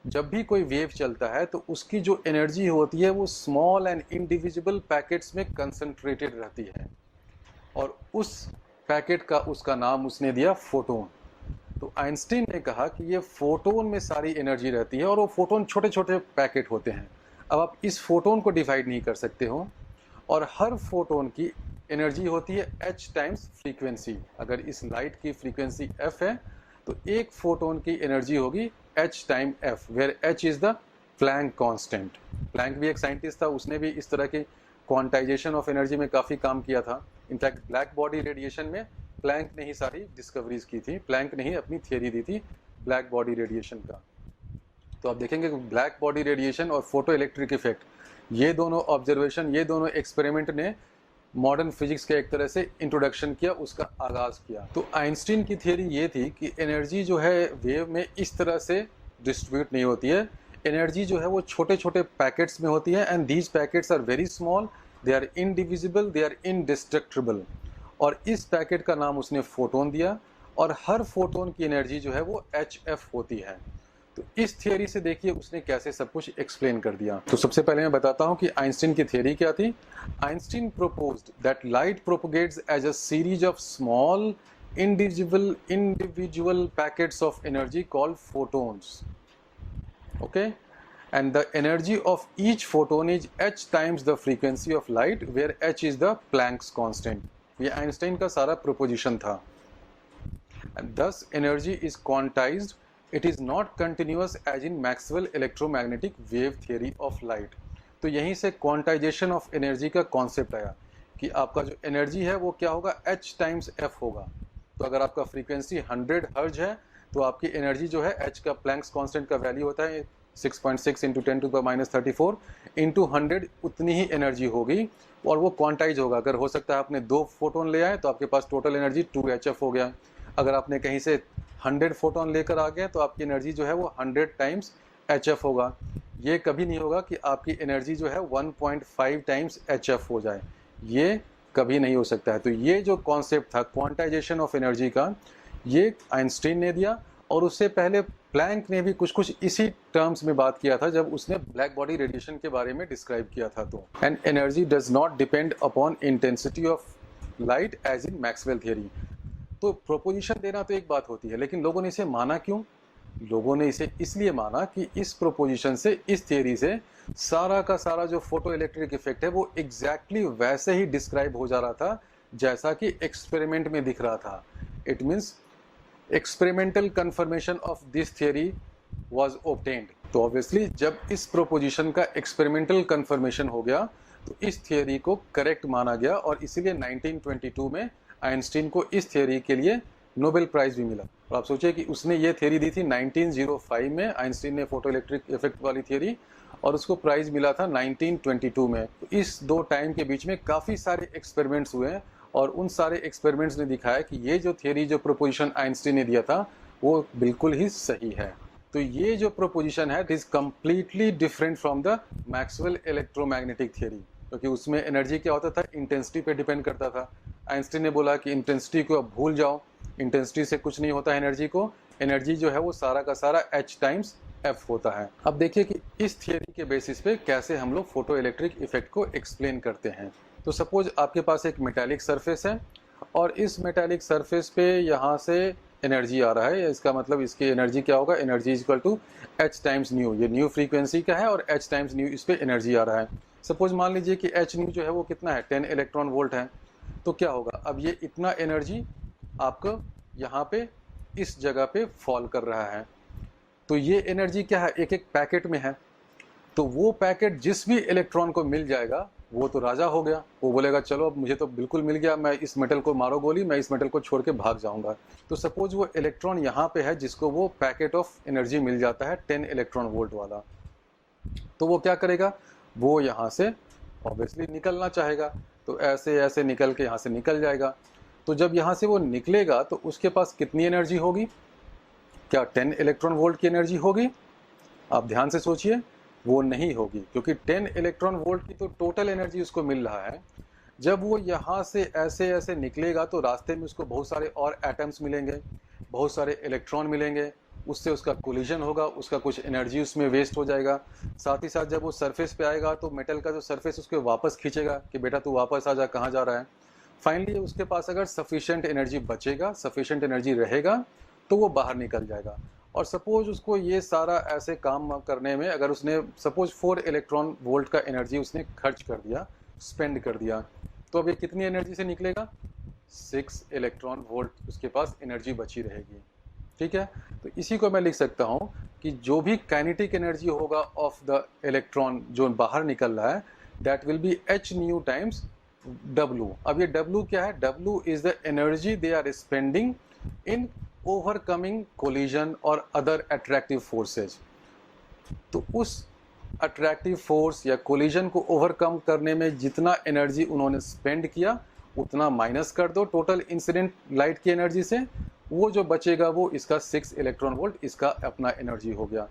Speaker 1: जब भी कोई वेव चलता है तो उसकी जो एनर्जी होती है वो स्मॉल एंड इंडिविजिबल पैकेट्स में कंसंट्रेटेड रहती है, और उस पैकेट का उसका नाम उसने दिया फोटोन। तो आइंस्टीन ने कहा कि ये फोटोन में सारी एनर्जी रहती है और वो फोटोन छोटे छोटे पैकेट होते हैं। अब आप इस फोटोन को डिवाइड नहीं कर सकते हो, और हर फोटोन की एनर्जी होती है h टाइम्स फ्रीक्वेंसी। अगर इस लाइट की फ्रीक्वेंसी f है तो एक फोटोन की एनर्जी होगी h time f, where h is the Planck constant. Planck भी एक साइंटिस्ट था, उसने भी इस तरह के क्वांटाइजेशन ऑफ एनर्जी में काफ़ी काम किया था। इनफैक्ट ब्लैक बॉडी रेडिएशन में प्लैंक ने ही सारी डिस्कवरीज की थी, प्लैंक ने ही अपनी थियरी दी थी ब्लैक बॉडी रेडिएशन का। तो आप देखेंगे कि ब्लैक बॉडी रेडिएशन और फोटो इलेक्ट्रिक इफेक्ट, ये दोनों ऑब्जर्वेशन, ये दोनों एक्सपेरिमेंट ने मॉडर्न फिजिक्स का एक तरह से इंट्रोडक्शन किया, उसका आगाज किया। तो आइंस्टीन की थियरी ये थी कि एनर्जी जो है वेव में इस तरह से डिस्ट्रीब्यूट नहीं होती है। एनर्जी जो है वो छोटे छोटे पैकेट्स में होती है, and these packets are very small, they are indivisible, they are indestructible. और इस पैकेट का नाम उसने फोटोन दिया, और हर फोटोन की एनर्जी जो है वो HF होती है। तो इस थियरी से देखिए उसने कैसे सब कुछ एक्सप्लेन कर दिया। तो सबसे पहले मैं बताता हूं कि आइंस्टीन की थियरी क्या थी। Einstein proposed that light propagates as a series of small individual packets of energy called photons. Okay, and the energy of each photon is h times the frequency of light, where h is the Planck's constant. ये Einstein का सारा proposition था। And thus energy is quantized, it is not continuous as in Maxwell electromagnetic wave theory of light. तो यहीं से quantization of energy का concept आया कि आपका जो एनर्जी है वो क्या होगा, h टाइम्स f होगा। तो अगर आपका फ्रीक्वेंसी 100 हर्ज है तो आपकी एनर्जी जो है h का प्लैंक्स कांस्टेंट का वैल्यू होता है 6.6 इंटू 10⁻³ इंटू 100, उतनी ही एनर्जी होगी, और वो क्वांटाइज होगा। अगर हो सकता है आपने 2 फोटोन ले आए तो आपके पास टोटल एनर्जी 2hf हो गया। अगर आपने कहीं से 100 फोटोन लेकर आ गए तो आपकी एनर्जी जो है वो 100 टाइम्स hf होगा। ये कभी नहीं होगा कि आपकी एनर्जी जो है 1.5 टाइम्स hf हो जाए, ये कभी नहीं हो सकता है। तो ये जो कॉन्सेप्ट था क्वांटाइजेशन ऑफ एनर्जी का, ये आइंस्टीन ने दिया, और उससे पहले प्लैंक ने भी कुछ कुछ इसी टर्म्स में बात किया था जब उसने ब्लैक बॉडी रेडिएशन के बारे में डिस्क्राइब किया था। तो and energy does not depend upon intensity of light as in Maxwell theory. तो प्रोपोजिशन देना तो एक बात होती है, लेकिन लोगों ने इसे माना क्यों? लोगों ने इसे इसलिए माना कि इस प्रोपोजिशन से, इस थियरी से सारा का सारा जो फोटो इलेक्ट्रिक इफेक्ट है वो एग्जैक्टली वैसे ही डिस्क्राइब हो जा रहा था जैसा कि एक्सपेरिमेंट में दिख रहा था। It means experimental confirmation of this theory was obtained. तो ऑब्वियसली जब इस प्रोपोजिशन का एक्सपेरिमेंटल कंफर्मेशन हो गया तो इस थियरी को करेक्ट माना गया, और इसीलिए 1922 में आइंस्टीन को इस थियरी के लिए नोबेल प्राइज भी मिला। और आप सोचिए कि उसने ये थियरी दी थी 1905 में, आइंस्टीन ने फोटो इलेक्ट्रिक इफेक्ट वाली थियरी, और उसको प्राइज मिला था 1922 में। तो इस दो टाइम के बीच में काफ़ी सारे एक्सपेरिमेंट्स हुए हैं, और उन सारे एक्सपेरिमेंट्स ने दिखाया कि ये जो थियरी, जो प्रोपोजिशन आइंस्टीन ने दिया था वो बिल्कुल ही सही है। तो ये जो प्रोपोजिशन है it is completely different from the Maxwell electromagnetic theory, क्योंकि उसमें एनर्जी क्या होता था, इंटेंसिटी पे डिपेंड करता था। आइंस्टीन ने बोला कि इंटेंसिटी को अब भूल जाओ, इंटेंसिटी से कुछ नहीं होता एनर्जी को, एनर्जी जो है वो सारा का सारा h टाइम्स f होता है। अब देखिए कि इस थियरी के बेसिस पे कैसे हम लोग फोटो इलेक्ट्रिक इफेक्ट को एक्सप्लेन करते हैं। तो सपोज आपके पास एक मेटालिक सरफेस है, और इस मेटालिक सरफेस पे यहाँ से एनर्जी आ रहा है, इसका मतलब इसकी एनर्जी क्या होगा, energy is equal to h times nu. ये न्यू फ्रीक्वेंसी का है और h टाइम्स न्यू इस पे एनर्जी आ रहा है। सपोज मान लीजिए कि h न्यू जो है वो कितना है, 10 इलेक्ट्रॉन वोल्ट है। तो क्या होगा, अब ये इतना एनर्जी आपको यहाँ पे इस जगह पे फॉल कर रहा है। तो ये एनर्जी क्या है, एक एक पैकेट में है। तो वो पैकेट जिस भी इलेक्ट्रॉन को मिल जाएगा वो तो राजा हो गया, वो बोलेगा चलो अब मुझे तो बिल्कुल मिल गया, मैं इस मेटल को मारो गोली, मैं इस मेटल को छोड़ के भाग जाऊंगा। तो सपोज वो इलेक्ट्रॉन यहाँ पे है जिसको वो पैकेट ऑफ एनर्जी मिल जाता है 10 इलेक्ट्रॉन वोल्ट वाला। तो वो क्या करेगा, वो यहाँ से ऑब्वियसली निकलना चाहेगा, तो ऐसे ऐसे निकल के यहाँ से निकल जाएगा। तो जब यहाँ से वो निकलेगा तो उसके पास कितनी एनर्जी होगी, क्या 10 इलेक्ट्रॉन वोल्ट की एनर्जी होगी? आप ध्यान से सोचिए, वो नहीं होगी, क्योंकि 10 इलेक्ट्रॉन वोल्ट की तो टोटल एनर्जी उसको मिल रहा है। जब वो यहाँ से ऐसे ऐसे निकलेगा तो रास्ते में उसको बहुत सारे और एटम्स मिलेंगे, बहुत सारे इलेक्ट्रॉन मिलेंगे, उससे उसका कोलिजन होगा, उसका कुछ एनर्जी उसमें वेस्ट हो जाएगा। साथ ही साथ जब वो सरफेस पे आएगा तो मेटल का जो सरफेस उसको वापस खींचेगा कि बेटा तू वापस आ जा, कहाँ जा रहा है। फाइनली उसके पास अगर सफिशिएंट एनर्जी बचेगा, सफिशिएंट एनर्जी रहेगा, तो वो बाहर निकल जाएगा। और सपोज उसको ये सारा ऐसे काम करने में अगर उसने सपोज 4 इलेक्ट्रॉन वोल्ट का एनर्जी उसने खर्च कर दिया, स्पेंड कर दिया, तो अब ये कितनी एनर्जी से निकलेगा? 6 इलेक्ट्रॉन वोल्ट उसके पास एनर्जी बची रहेगी। ठीक है, तो इसी को मैं लिख सकता हूँ कि जो भी काइनेटिक एनर्जी होगा ऑफ द इलेक्ट्रॉन जो बाहर निकल रहा है, that will be h nu times W। अब ये W क्या है? W is the energy they are spending in overcoming collision और अदर अट्रैक्टिव फोर्सेज। तो उस अट्रैक्टिव फोर्स या कोलिजन को ओवरकम करने में जितना एनर्जी उन्होंने स्पेंड किया उतना माइनस कर दो टोटल इंसिडेंट लाइट की एनर्जी से, वो जो बचेगा वो इसका 6 इलेक्ट्रॉन वोल्ट इसका अपना एनर्जी हो गया।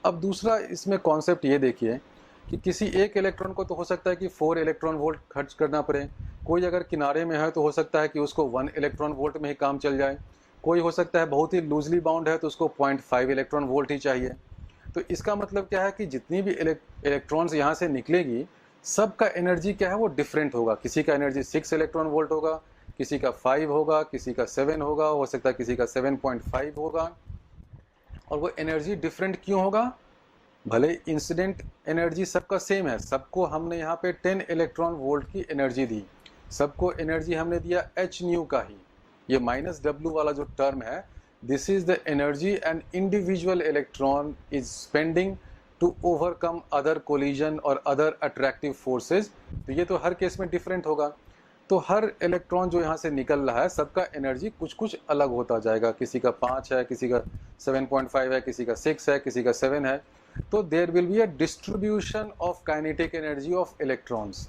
Speaker 1: अब दूसरा इसमें कॉन्सेप्ट ये देखिए कि किसी एक इलेक्ट्रॉन को तो हो सकता है कि 4 इलेक्ट्रॉन वोल्ट खर्च करना पड़े, कोई अगर किनारे में है तो हो सकता है कि उसको 1 इलेक्ट्रॉन वोल्ट में ही काम चल जाए, कोई हो सकता है बहुत ही लूजली बाउंड है तो उसको 0.5 इलेक्ट्रॉन वोल्ट ही चाहिए। तो इसका मतलब क्या है कि जितनी भी इलेक्ट्रॉन्स यहाँ से निकलेगी सबका एनर्जी क्या है वो डिफरेंट होगा। किसी का एनर्जी 6 इलेक्ट्रॉन वोल्ट होगा, किसी का 5 होगा, किसी का 7 होगा, हो सकता है किसी का 7.5 होगा। और वो एनर्जी डिफरेंट क्यों होगा? भले इंसिडेंट एनर्जी सबका सेम है, सबको हमने यहाँ पे 10 इलेक्ट्रॉन वोल्ट की एनर्जी दी, सबको एनर्जी हमने दिया h न्यू का ही। ये -w वाला जो टर्म है, this is the energy an individual electron is spending to overcome other collision और अदर अट्रैक्टिव फोर्सेज। तो ये तो हर केस में डिफरेंट होगा। तो हर इलेक्ट्रॉन जो यहाँ से निकल रहा है सबका एनर्जी कुछ कुछ अलग होता जाएगा, किसी का 5 है, किसी का 7.5 है, किसी का 6 है, किसी का 7 है। तो there will be a distribution of kinetic energy of electrons.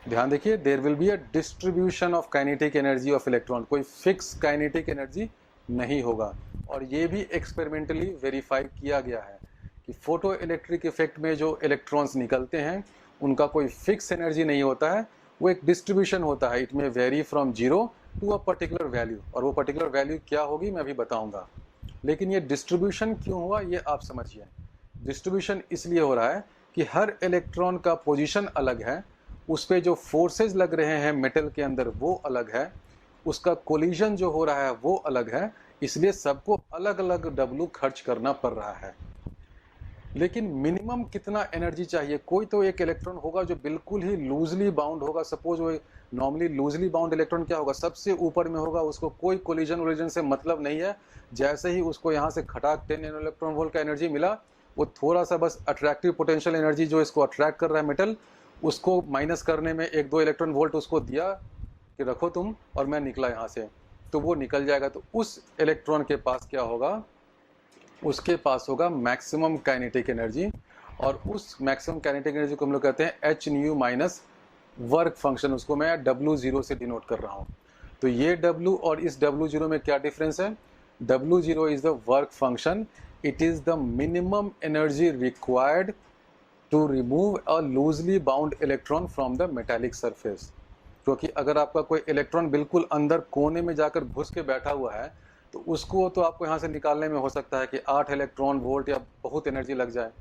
Speaker 1: ध्यान देखिए, there will be a distribution of kinetic energy of electron, कोई फिक्स काइनेटिक एनर्जी नहीं होगा। और ये भी एक्सपेरिमेंटली वेरीफाई किया गया है कि फोटो इलेक्ट्रिक इफेक्ट में जो इलेक्ट्रॉन्स निकलते हैं उनका कोई फिक्स एनर्जी नहीं होता है, वो एक डिस्ट्रीब्यूशन होता है। It may vary from 0 to a particular value, और वो पर्टिकुलर वैल्यू क्या होगी मैं अभी बताऊंगा। लेकिन ये डिस्ट्रीब्यूशन क्यों हुआ ये आप समझिए। डिस्ट्रीब्यूशन इसलिए हो रहा है कि हर इलेक्ट्रॉन का पोजीशन अलग है, उस पर जो फोर्सेज लग रहे हैं मेटल के अंदर वो अलग है, उसका कोलिजन जो हो रहा है वो अलग है, इसलिए सबको अलग अलग W खर्च करना पड़ रहा है। लेकिन मिनिमम कितना एनर्जी चाहिए? कोई तो एक इलेक्ट्रॉन होगा जो बिल्कुल ही लूजली बाउंड होगा। सपोज वो नॉर्मली लूजली बाउंड इलेक्ट्रॉन क्या होगा, सबसे ऊपर में होगा, उसको कोई कोलिजन वोलिजन से मतलब नहीं है। जैसे ही उसको यहाँ से खटाक 10 इलेक्ट्रॉन वोल्ट का एनर्जी मिला, वो थोड़ा सा बस अट्रैक्टिव पोटेंशियल एनर्जी जो इसको अट्रैक्ट कर रहा है मेटल, उसको माइनस करने में 1-2 इलेक्ट्रॉन वोल्ट उसको दिया कि रखो तुम, और मैं निकला यहाँ से, तो वो निकल जाएगा। तो उस इलेक्ट्रॉन के पास क्या होगा? उसके पास होगा मैक्सिमम काइनेटिक एनर्जी, और उस मैक्सिमम काइनेटिक एनर्जी को हम लोग कहते हैं h nu minus work function. उसको मैं W0 से डिनोट कर रहा हूँ। तो ये W और इस W0 में क्या डिफरेंस है? W0 is the work function, it is the minimum energy required to remove a loosely bound electron from the metallic surface. क्योंकि अगर आपका कोई इलेक्ट्रॉन बिल्कुल अंदर कोने में जाकर घुस के बैठा हुआ है तो उसको तो आपको यहाँ से निकालने में हो सकता है कि 8 इलेक्ट्रॉन वोल्ट या बहुत एनर्जी लग जाए।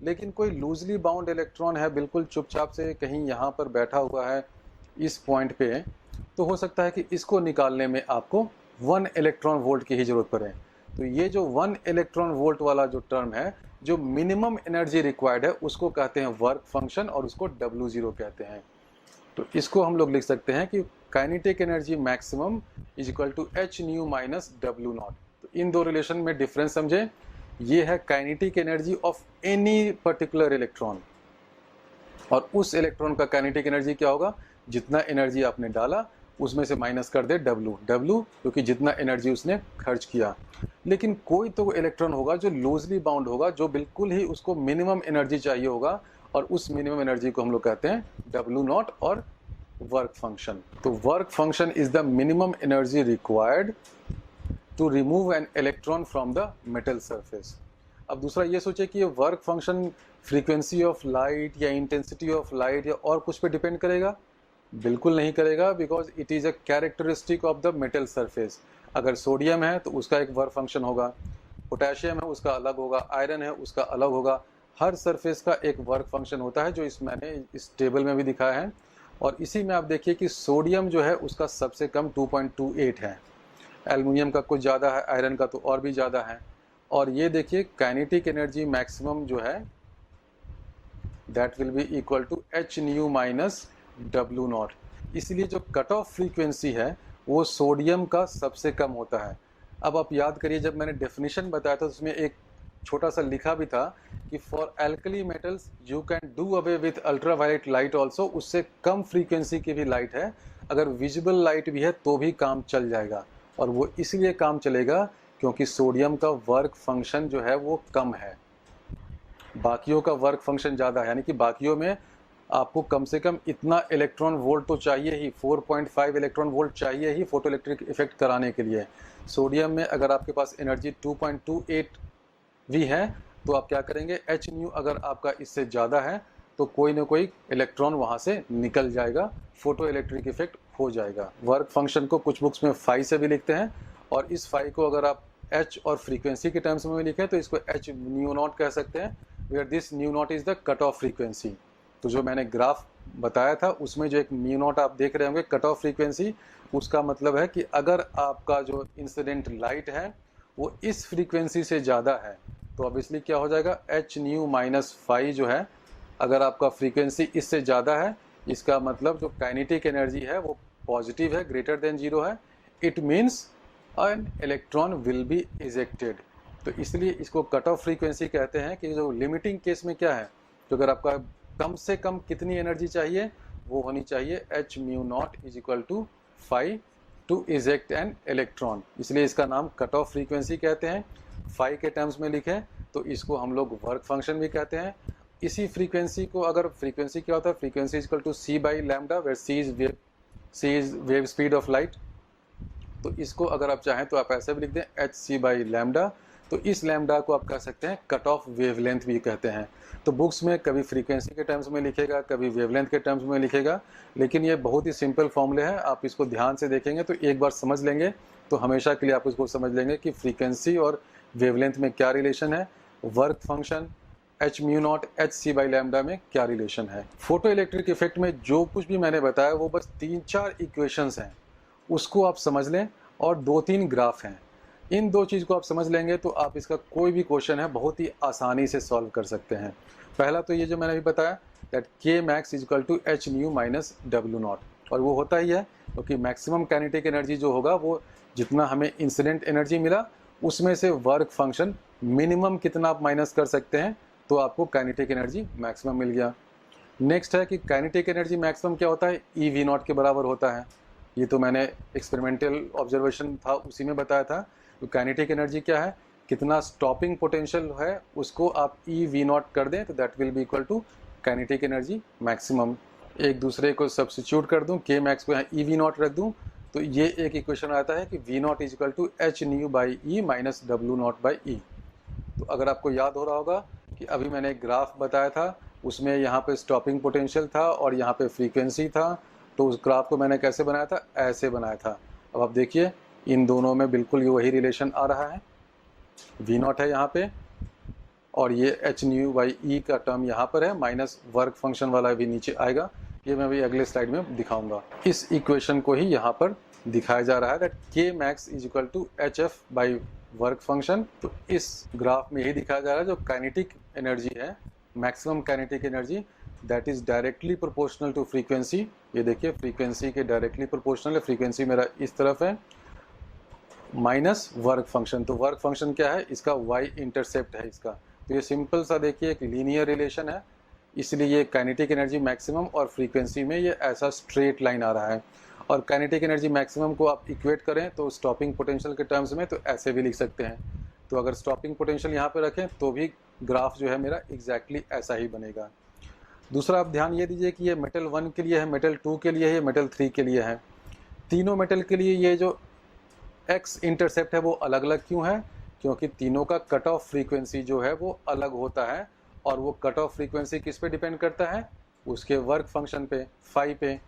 Speaker 1: लेकिन कोई लूजली बाउंड इलेक्ट्रॉन है, बिल्कुल चुपचाप से कहीं यहाँ पर बैठा हुआ है इस पॉइंट पे, तो हो सकता है कि इसको निकालने में आपको 1 इलेक्ट्रॉन वोल्ट की ही जरूरत पड़े। तो ये जो 1 इलेक्ट्रॉन वोल्ट वाला जो टर्म है, जो मिनिमम एनर्जी रिक्वायर्ड है, उसको कहते हैं वर्क फंक्शन, और उसको W0 कहते हैं। तो इसको हम लोग लिख सकते हैं कि kinetic energy maximum is equal to h nu minus W0। तो इन दो रिलेशन में डिफरेंस समझे। ये है kinetic energy of any particular electron, और उस इलेक्ट्रॉन का काइनेटिक एनर्जी क्या होगा? जितना एनर्जी आपने डाला उसमें से माइनस कर दे W क्योंकि जितना एनर्जी उसने खर्च किया। लेकिन कोई तो इलेक्ट्रॉन होगा जो लूजली बाउंड होगा, जो बिल्कुल ही उसको मिनिमम एनर्जी चाहिए होगा, और उस मिनिमम एनर्जी को हम लोग कहते हैं W0 और वर्क फंक्शन। तो work function is the minimum energy required to remove an electron from the metal surface. अब दूसरा ये सोचे कि ये work function frequency of light या इंटेंसिटी ऑफ लाइट या और कुछ पे डिपेंड करेगा? बिल्कुल नहीं करेगा, because it is a characteristic of the metal surface. अगर सोडियम है तो उसका एक वर्क फंक्शन होगा, पोटेशियम है उसका अलग होगा, आयरन है उसका अलग होगा। हर सरफेस का एक वर्क फंक्शन होता है जो मैंने इस टेबल में भी दिखाया है। और इसी में आप देखिए कि सोडियम जो है उसका सबसे कम 2.28 है, एल्युमिनियम का कुछ ज़्यादा है, आयरन का तो और भी ज़्यादा है। और ये देखिए काइनेटिक एनर्जी मैक्सिमम जो है that will be equal to H nu minus W not. इसलिए जो कट ऑफ फ्रीक्वेंसी है वो सोडियम का सबसे कम होता है। अब आप याद करिए जब मैंने डेफिनेशन बताया था उसमें एक छोटा सा लिखा भी था कि for alkali metals you can do away with ultraviolet light also. उससे कम फ्रीक्वेंसी की भी लाइट है, अगर विजिबल लाइट भी है तो भी काम चल जाएगा। और वो इसलिए काम चलेगा क्योंकि सोडियम का वर्क फंक्शन जो है वो कम है, बाकियों का वर्क फंक्शन ज़्यादा है। यानी कि बाकियों में आपको कम से कम इतना इलेक्ट्रॉन वोल्ट तो चाहिए ही, 4.5 इलेक्ट्रॉन वोल्ट चाहिए ही फोटो इलेक्ट्रिक इफेक्ट कराने के लिए। सोडियम में अगर आपके पास एनर्जी 2.28 भी है तो आप क्या करेंगे, एच न्यू अगर आपका इससे ज़्यादा है तो कोई ना कोई इलेक्ट्रॉन वहाँ से निकल जाएगा, फोटो इलेक्ट्रिक इफेक्ट हो जाएगा। वर्क फंक्शन को कुछ बुक्स में फाई से भी लिखते हैं, और इस फाई को अगर आप एच और फ्रीक्वेंसी के टर्म्स में लिखें तो इसको एच न्यू नॉट कह सकते हैं, where this nu not is the cut off frequency. तो जो मैंने ग्राफ बताया था उसमें जो एक न्यू नॉट आप देख रहे होंगे कट ऑफ फ्रीक्वेंसी, उसका मतलब है कि अगर आपका जो इंसिडेंट लाइट है वो इस फ्रीक्वेंसी से ज़्यादा है तो ऑब्वियसली क्या हो जाएगा, एच न्यू माइनस फाई जो है, अगर आपका फ्रीक्वेंसी इससे ज़्यादा है इसका मतलब जो काइनेटिक एनर्जी है वो पॉजिटिव है, ग्रेटर देन 0 है। It means an electron will be ejected. तो इसलिए इसको कट ऑफ फ्रीक्वेंसी कहते हैं कि जो लिमिटिंग केस में क्या है, तो अगर आपका कम से कम कितनी एनर्जी चाहिए, वो होनी चाहिए H mu not is equal to phi to eject an electron. इसलिए इसका नाम कट ऑफ फ्रीक्वेंसी कहते हैं। फाई के टर्म्स में लिखें तो इसको हम लोग वर्क फंक्शन भी कहते हैं। इसी फ्रीक्वेंसी को, अगर फ्रीक्वेंसी क्या होता है, frequency is equal to C by lambda, where C is wave speed of light. तो इसको अगर आप चाहें तो आप ऐसे भी लिख दें एच सी बाई लैम्डा। तो इस लैम्डा को आप कह सकते हैं कट ऑफ वेवलेंथ भी कहते हैं। तो बुक्स में कभी फ्रीक्वेंसी के टर्म्स में लिखेगा, कभी वेवलेंथ के टर्म्स में लिखेगा, लेकिन ये बहुत ही सिंपल फॉर्मूले हैं। आप इसको ध्यान से देखेंगे तो एक बार समझ लेंगे तो हमेशा के लिए आप इसको समझ लेंगे कि फ्रीक्वेंसी और वेवलेंथ में क्या रिलेशन है, work function H mu not H C by lambda में क्या रिलेशन है। फोटो इलेक्ट्रिक इफेक्ट में जो कुछ भी मैंने बताया वो बस 3-4 इक्वेशंस हैं, उसको आप समझ लें, और 2-3 ग्राफ हैं। इन दो चीज़ को आप समझ लेंगे तो आप इसका कोई भी क्वेश्चन है बहुत ही आसानी से सॉल्व कर सकते हैं। पहला तो ये जो मैंने अभी बताया that K max is equal to H nu minus W not, और वो होता ही है क्योंकि मैक्सिमम काइनेटिक एनर्जी जो होगा वो जितना हमें इंसिडेंट एनर्जी मिला उसमें से वर्क फंक्शन मिनिमम कितना आप माइनस कर सकते हैं तो आपको काइनेटिक एनर्जी मैक्सिमम मिल गया। नेक्स्ट है कि काइनेटिक एनर्जी मैक्सिमम क्या होता है, ई वी नॉट के बराबर होता है। ये तो मैंने एक्सपेरिमेंटल ऑब्जर्वेशन था उसी में बताया था। तो काइनेटिक एनर्जी क्या है, कितना स्टॉपिंग पोटेंशियल है उसको आप ई वी नॉट कर दें तो that will be equal to kinetic energy maximum. एक दूसरे को सब्स्टिट्यूट कर दूं, के मैक्स को यहाँ ई वी नॉट रख दूं तो ये एक इक्वेशन आता है कि V not is equal to H nu by E minus W naught by E. तो अगर आपको याद हो रहा होगा कि अभी मैंने एक ग्राफ बताया था उसमें यहाँ पे स्टॉपिंग पोटेंशियल था और यहाँ पे फ्रीक्वेंसी था, तो उस ग्राफ को मैंने कैसे बनाया था, ऐसे बनाया था। अब आप देखिए इन दोनों में बिल्कुल ये वही रिलेशन आ रहा है, वी नॉट है यहाँ पे और ये एच न्यू बाई ई का टर्म यहाँ पर है, माइनस वर्क फंक्शन वाला भी नीचे आएगा। ये मैं भी अगले स्लाइड में दिखाऊंगा। इस इक्वेशन को ही यहाँ पर दिखाया जा रहा है that K max is equal to H F by work function. तो इस ग्राफ में यही दिखाया जा रहा है जो काइनेटिक एनर्जी है, maximum kinetic energy that is directly proportional to frequency. ये देखिए फ्रीक्वेंसी के डायरेक्टली प्रोपोर्शनल है, फ्रीक्वेंसी मेरा इस तरफ है, माइनस वर्क फंक्शन। तो वर्क फंक्शन क्या है, इसका वाई इंटरसेप्ट है इसका। तो ये सिंपल सा देखिए एक लीनियर रिलेशन है, इसलिए ये काइनेटिक एनर्जी मैक्सिमम और फ्रीक्वेंसी में ये ऐसा स्ट्रेट लाइन आ रहा है। और काइनेटिक एनर्जी मैक्सिमम को आप इक्वेट करें तो स्टॉपिंग पोटेंशियल के टर्म्स में तो ऐसे भी लिख सकते हैं। तो अगर स्टॉपिंग पोटेंशियल यहाँ पे रखें तो भी ग्राफ जो है मेरा एग्जैक्टली ऐसा ही बनेगा। दूसरा आप ध्यान ये दीजिए कि ये मेटल 1 के लिए है, मेटल 2 के लिए है, मेटल 3 के लिए है। तीनों मेटल के लिए ये जो एक्स इंटरसेप्ट है वो अलग अलग क्यों है, क्योंकि तीनों का कट ऑफ फ्रीक्वेंसी जो है वो अलग होता है, और वो कट ऑफ फ्रीक्वेंसी किस पे डिपेंड करता है, उसके वर्क फंक्शन पे, फाई पे।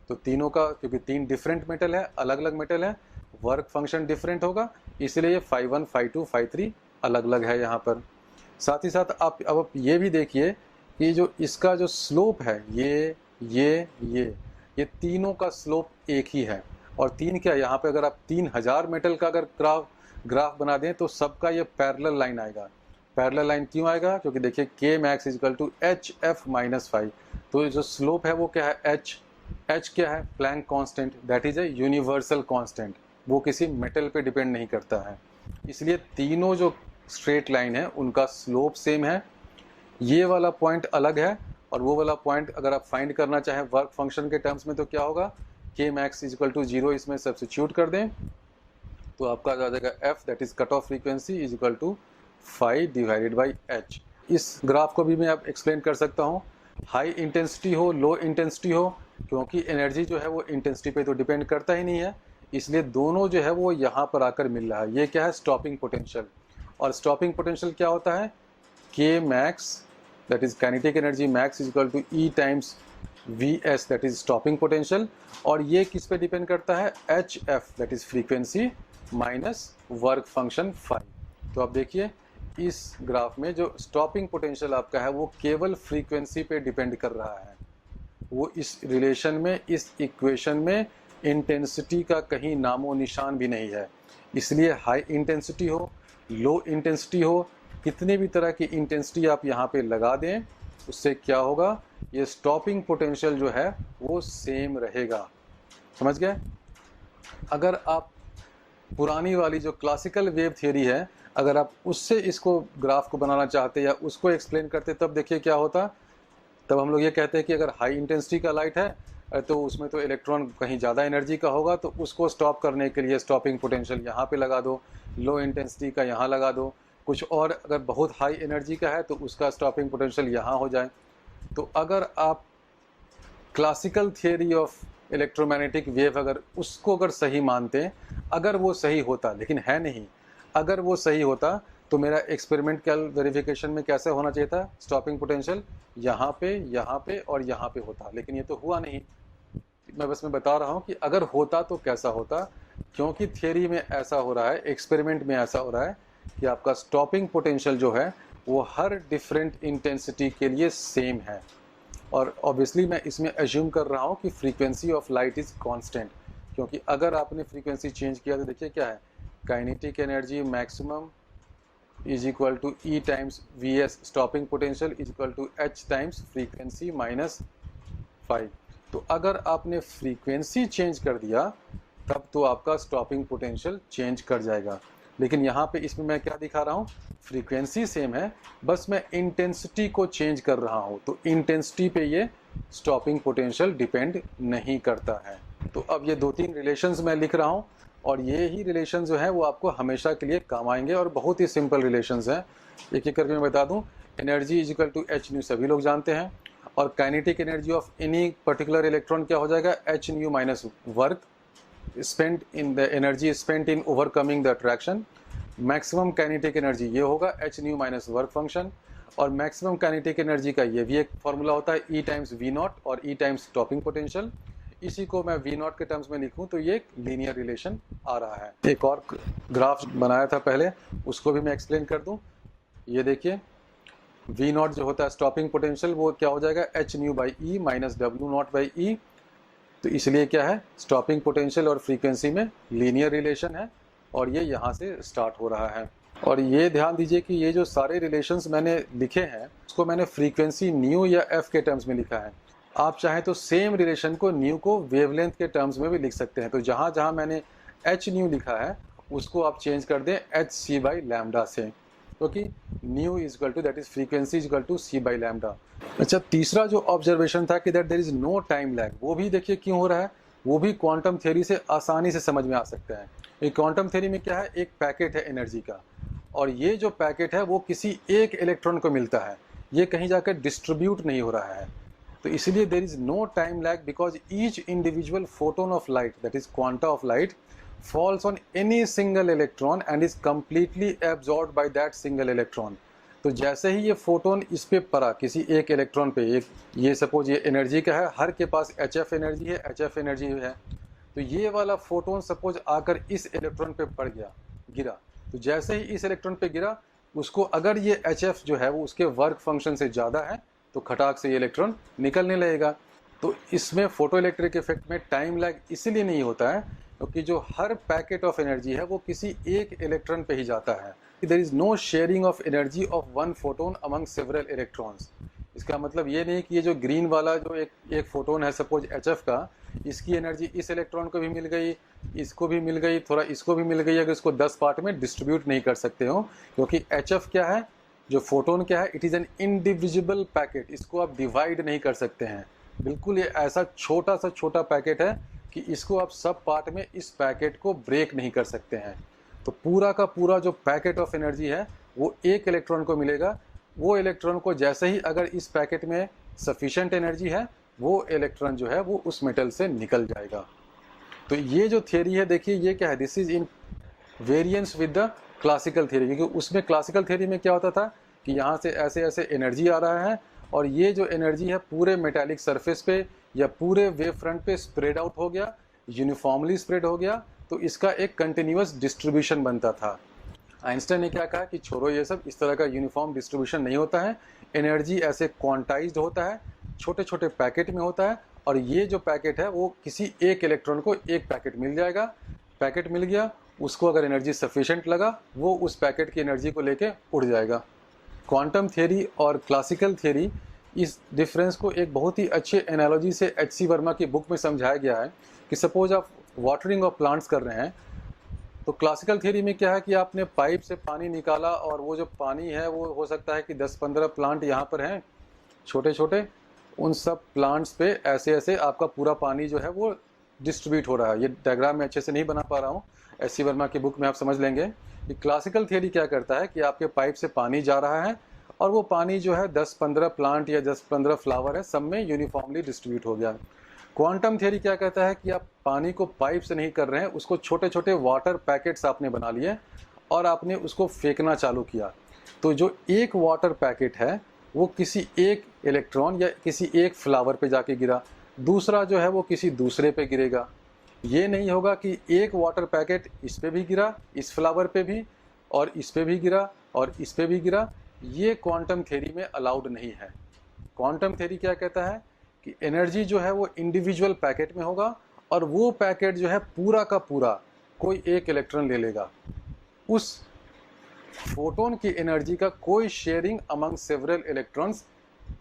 Speaker 1: तो तीनों का, क्योंकि तीन डिफरेंट मेटल है, अलग अलग मेटल है, वर्क फंक्शन डिफरेंट होगा, इसलिए ये फाई 1, फाई 2, फाई 3 अलग अलग है यहाँ पर। साथ ही साथ आप ये भी देखिए कि जो इसका जो स्लोप है, ये तीनों का स्लोप एक ही है। और तीन क्या, यहाँ पे अगर आप 3000 मेटल का अगर ग्राफ बना दें तो सबका ये पैरेलल लाइन आएगा। पैरेलल लाइन क्यों आएगा, क्योंकि देखिए K max is equal to H F minus five. तो जो स्लोप है वो क्या है, एच क्या है, Planck constant, that is a universal constant, वो किसी मेटल पे डिपेंड नहीं करता है। इसलिए तीनों जो स्ट्रेट लाइन है उनका स्लोप सेम है। ये वाला पॉइंट अलग है, और वो वाला पॉइंट अगर आप फाइंड करना चाहें वर्क फंक्शन के टर्म्स में तो क्या होगा, के मैक्स इजिकल टू 0 इसमें सब्स्टिट्यूट कर दें तो आपका आ जाएगा F, that is cut off frequency, is equal to phi divided by H. इस ग्राफ को भी मैं आप एक्सप्लेन कर सकता हूँ, हाई इंटेंसिटी हो, लो इंटेंसिटी हो, क्योंकि एनर्जी जो है वो इंटेंसिटी पे तो डिपेंड करता ही नहीं है, इसलिए दोनों जो है वो यहाँ पर आकर मिल रहा है। ये क्या है, स्टॉपिंग पोटेंशियल। और स्टॉपिंग पोटेंशियल क्या होता है, K max that is kinetic energy max is equal to E times V S, that is stopping potential. और ये किस पे डिपेंड करता है, H F that is frequency minus work function phi. तो आप देखिए इस ग्राफ में जो स्टॉपिंग पोटेंशियल आपका है वो केवल फ्रीक्वेंसी पे डिपेंड कर रहा है। वो इस रिलेशन में, इस इक्वेशन में इंटेंसिटी का कहीं नामो निशान भी नहीं है। इसलिए हाई इंटेंसिटी हो, लो इंटेंसिटी हो, कितने भी तरह की इंटेंसिटी आप यहाँ पे लगा दें, उससे क्या होगा, ये स्टॉपिंग पोटेंशियल जो है वो सेम रहेगा। समझ गए। अगर आप पुरानी वाली जो क्लासिकल वेव थियरी है, अगर आप उससे इसको ग्राफ को बनाना चाहते या उसको एक्सप्लेन करते, तब देखिए क्या होता। तब हम लोग ये कहते हैं कि अगर हाई इंटेंसिटी का लाइट है तो उसमें तो इलेक्ट्रॉन कहीं ज़्यादा एनर्जी का होगा, तो उसको स्टॉप करने के लिए स्टॉपिंग पोटेंशियल यहाँ पे लगा दो, लो इंटेंसिटी का यहाँ लगा दो, कुछ और अगर बहुत हाई एनर्जी का है तो उसका स्टॉपिंग पोटेंशियल यहाँ हो जाए। तो अगर आप classical theory of electromagnetic wave अगर उसको अगर सही मानते हैं, अगर वो सही होता, लेकिन है नहीं, अगर वो सही होता तो मेरा एक्सपेरिमेंटल वेरिफिकेशन में कैसे होना चाहिए था, स्टॉपिंग पोटेंशियल यहाँ पे और यहाँ पे होता, लेकिन ये तो हुआ नहीं। मैं बस बता रहा हूँ कि अगर होता तो कैसा होता, क्योंकि थियरी में ऐसा हो रहा है, एक्सपेरिमेंट में ऐसा हो रहा है कि आपका स्टॉपिंग पोटेंशियल जो है वो हर डिफरेंट इंटेंसिटी के लिए सेम है। और ऑब्वियसली मैं इसमें एज्यूम कर रहा हूँ कि frequency of light is constant, क्योंकि अगर आपने फ्रीक्वेंसी चेंज किया तो देखिए क्या है, kinetic energy maximum is equal to E times V S, stopping potential is equal to H times frequency minus five. तो अगर आपने फ्रीक्वेंसी चेंज कर दिया तब तो आपका स्टॉपिंग पोटेंशियल चेंज कर जाएगा। लेकिन यहाँ पे इसमें मैं क्या दिखा रहा हूँ, फ्रीक्वेंसी सेम है, बस मैं इंटेंसिटी को चेंज कर रहा हूँ, तो इंटेंसिटी पे ये स्टॉपिंग पोटेंशियल डिपेंड नहीं करता है। तो अब ये 2-3 रिलेशंस मैं लिख रहा हूँ, और ये ही रिलेशन जो है वो आपको हमेशा के लिए काम आएंगे, और बहुत ही सिंपल रिलेशंस हैं। एक एक करके मैं बता दूँ, energy is equal to H nu सभी लोग जानते हैं, और kinetic energy of any particular electron क्या हो जाएगा, H nu minus work spent in the energy spent in overcoming the attraction. Maximum kinetic energy ये होगा H nu minus work function, और मैक्सिमम काइनेटिक एनर्जी का ये भी एक फॉर्मूला होता है, ई टाइम्स वी नॉट और ई टाइम्स स्टॉपिंग पोटेंशियल। इसी को मैं वी नॉट के टर्म्स में लिखूं तो ये एक लीनियर रिलेशन आ रहा है। एक और ग्राफ बनाया था पहले, उसको भी मैं एक्सप्लेन कर दूं। ये देखिए वी नॉट जो होता है स्टॉपिंग पोटेंशियल, वो क्या हो जाएगा, H nu by E minus W naught by E. तो इसलिए क्या है, स्टॉपिंग पोटेंशियल और फ्रीक्वेंसी में लीनियर रिलेशन है, और ये यहाँ से स्टार्ट हो रहा है। और ये ध्यान दीजिए कि ये जो सारे रिलेशंस मैंने लिखे हैं उसको मैंने फ्रीक्वेंसी न्यू या एफ के टर्म्स में लिखा है। आप चाहें तो सेम रिलेशन को न्यू को वेवलेंथ के टर्म्स में भी लिख सकते हैं। तो जहाँ जहाँ मैंने एच न्यू लिखा है उसको आप चेंज कर दें एच सी बाई लैम्डा से, क्योंकि nu is equal to that is frequency is equal to C by lambda. अच्छा, तीसरा जो ऑब्जर्वेशन था कि that there is no time lag, वो भी देखिए क्यों हो रहा है, वो भी क्वांटम थ्योरी से आसानी से समझ में आ सकता है। ये क्वांटम थ्योरी में क्या है, एक पैकेट है एनर्जी का, और ये जो पैकेट है वो किसी एक इलेक्ट्रॉन को मिलता है, ये कहीं जाकर डिस्ट्रीब्यूट नहीं हो रहा है। तो इसलिए there is no time lag because each individual photon of light that is quanta of light falls on any single electron and is completely absorbed by that single electron। तो जैसे ही ये फोटोन इस पे पड़ा किसी एक इलेक्ट्रॉन पे, एक ये सपोज ये एनर्जी का है, हर के पास HF एनर्जी है, HF एनर्जी है, तो ये वाला फोटोन सपोज आकर इस इलेक्ट्रॉन पे पड़ गया, गिरा, तो जैसे ही इस इलेक्ट्रॉन पे गिरा उसको अगर ये HF जो है वो उसके वर्क फंक्शन से ज़्यादा है तो खटाक से ये इलेक्ट्रॉन निकलने लगेगा। तो इसमें फोटो इलेक्ट्रिक इफेक्ट में टाइम लैग इसलिए नहीं होता है क्योंकि जो हर पैकेट ऑफ एनर्जी है वो किसी एक इलेक्ट्रॉन पे ही जाता है। There is no sharing of energy of one photon among several electrons. इसका मतलब ये नहीं कि ये जो ग्रीन वाला जो एक फोटोन है सपोज HF का, इसकी एनर्जी इस इलेक्ट्रॉन को भी मिल गई, इसको भी मिल गई, थोड़ा इसको भी मिल गई, अगर इसको 10 पार्ट में डिस्ट्रीब्यूट नहीं कर सकते हो, क्योंकि HF क्या है, जो फोटोन क्या है, it is an indivisible packet, इसको आप डिवाइड नहीं कर सकते हैं। बिल्कुल ये ऐसा छोटा सा छोटा पैकेट है कि इसको आप सब पार्ट में इस पैकेट को ब्रेक नहीं कर सकते हैं। तो पूरा का पूरा जो पैकेट ऑफ एनर्जी है वो एक इलेक्ट्रॉन को मिलेगा। वो इलेक्ट्रॉन को जैसे ही अगर इस पैकेट में सफिशिएंट एनर्जी है, वो इलेक्ट्रॉन जो है वो उस मेटल से निकल जाएगा। तो ये जो थियरी है, देखिए ये क्या है, this is in variance with the classical theory, क्योंकि उसमें क्लासिकल थियरी में क्या होता था कि यहाँ से ऐसे ऐसे एनर्जी आ रहा है और ये जो एनर्जी है पूरे मेटालिक सरफेस पे या पूरे वेव फ्रंट पे स्प्रेड आउट हो गया, यूनिफॉर्मली स्प्रेड हो गया, तो इसका एक कंटिन्यूअस डिस्ट्रीब्यूशन बनता था। आइंस्टाइन ने क्या कहा कि छोड़ो ये सब, इस तरह का यूनिफॉर्म डिस्ट्रीब्यूशन नहीं होता है, एनर्जी ऐसे क्वांटाइज्ड होता है, छोटे छोटे पैकेट में होता है, और ये जो पैकेट है वो किसी एक इलेक्ट्रॉन को एक पैकेट मिल जाएगा, पैकेट मिल गया, उसको अगर एनर्जी सफिशिएंट लगा वो उस पैकेट की एनर्जी को लेके उड़ जाएगा। क्वांटम थियरी और क्लासिकल थियरी, इस डिफरेंस को एक बहुत ही अच्छे एनालॉजी से HC वर्मा की बुक में समझाया गया है कि सपोज आप वाटरिंग ऑफ प्लांट्स कर रहे हैं, तो क्लासिकल थियरी में क्या है कि आपने पाइप से पानी निकाला और वो जो पानी है वो हो सकता है कि 10-15 प्लांट यहाँ पर हैं छोटे छोटे, उन सब प्लांट्स पे ऐसे ऐसे आपका पूरा पानी जो है वो डिस्ट्रीब्यूट हो रहा है। ये डायग्राम में अच्छे से नहीं बना पा रहा हूँ, HC वर्मा की बुक में आप समझ लेंगे कि क्लासिकल थियरी क्या करता है कि आपके पाइप से पानी जा रहा है और वो पानी जो है 10-15 प्लांट या 10-15 फ्लावर है, सब में यूनिफॉर्मली डिस्ट्रीब्यूट हो गया। क्वांटम थियरी क्या कहता है कि आप पानी को पाइप से नहीं कर रहे हैं, उसको छोटे छोटे वाटर पैकेट्स आपने बना लिए और आपने उसको फेंकना चालू किया, तो जो एक वाटर पैकेट है वो किसी एक इलेक्ट्रॉन या किसी एक फ्लावर पे जाके गिरा, दूसरा जो है वो किसी दूसरे पे गिरेगा। ये नहीं होगा कि एक वाटर पैकेट इस पे भी गिरा, इस फ्लावर पे भी, और इस पे भी गिरा और इस पे भी गिरा। ये क्वांटम थ्योरी में अलाउड नहीं है। क्वांटम थ्योरी क्या कहता है कि एनर्जी जो है वो इंडिविजुअल पैकेट में होगा और वो पैकेट जो है पूरा का पूरा कोई एक इलेक्ट्रॉन ले लेगा। उस फोटोन की एनर्जी का कोई sharing among several electrons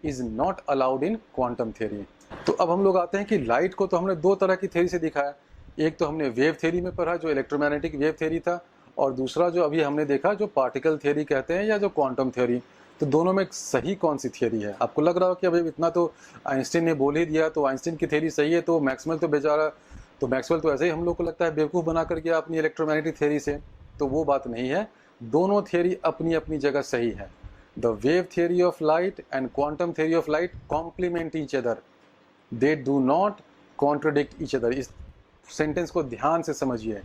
Speaker 1: is not allowed in quantum theory. तो अब हम लोग आते हैं कि लाइट को तो हमने दो तरह की थ्योरी से दिखाया। एक तो हमने वेव थ्योरी में पढ़ा जो इलेक्ट्रोमैग्नेटिक वेव थ्योरी था, और दूसरा जो अभी हमने देखा जो पार्टिकल थ्योरी कहते हैं या जो क्वांटम थ्योरी। तो दोनों में सही कौन सी थ्योरी है? आपको लग रहा हो कि अभी इतना तो आइंस्टीन ने बोल ही दिया तो आइंस्टीन की थ्योरी सही है, तो मैक्सवेल तो बेचारा, तो मैक्सवेल तो ऐसे ही हम लोग को लगता है बेवकूफ़ बना कर गया अपनी इलेक्ट्रोमैग्नेटिक थ्योरी से। तो वो बात नहीं है, दोनों थ्योरी अपनी अपनी जगह सही है। The wave theory of light and quantum theory of light complement each other, they do not contradict each other. इस सेंटेंस को ध्यान से समझिए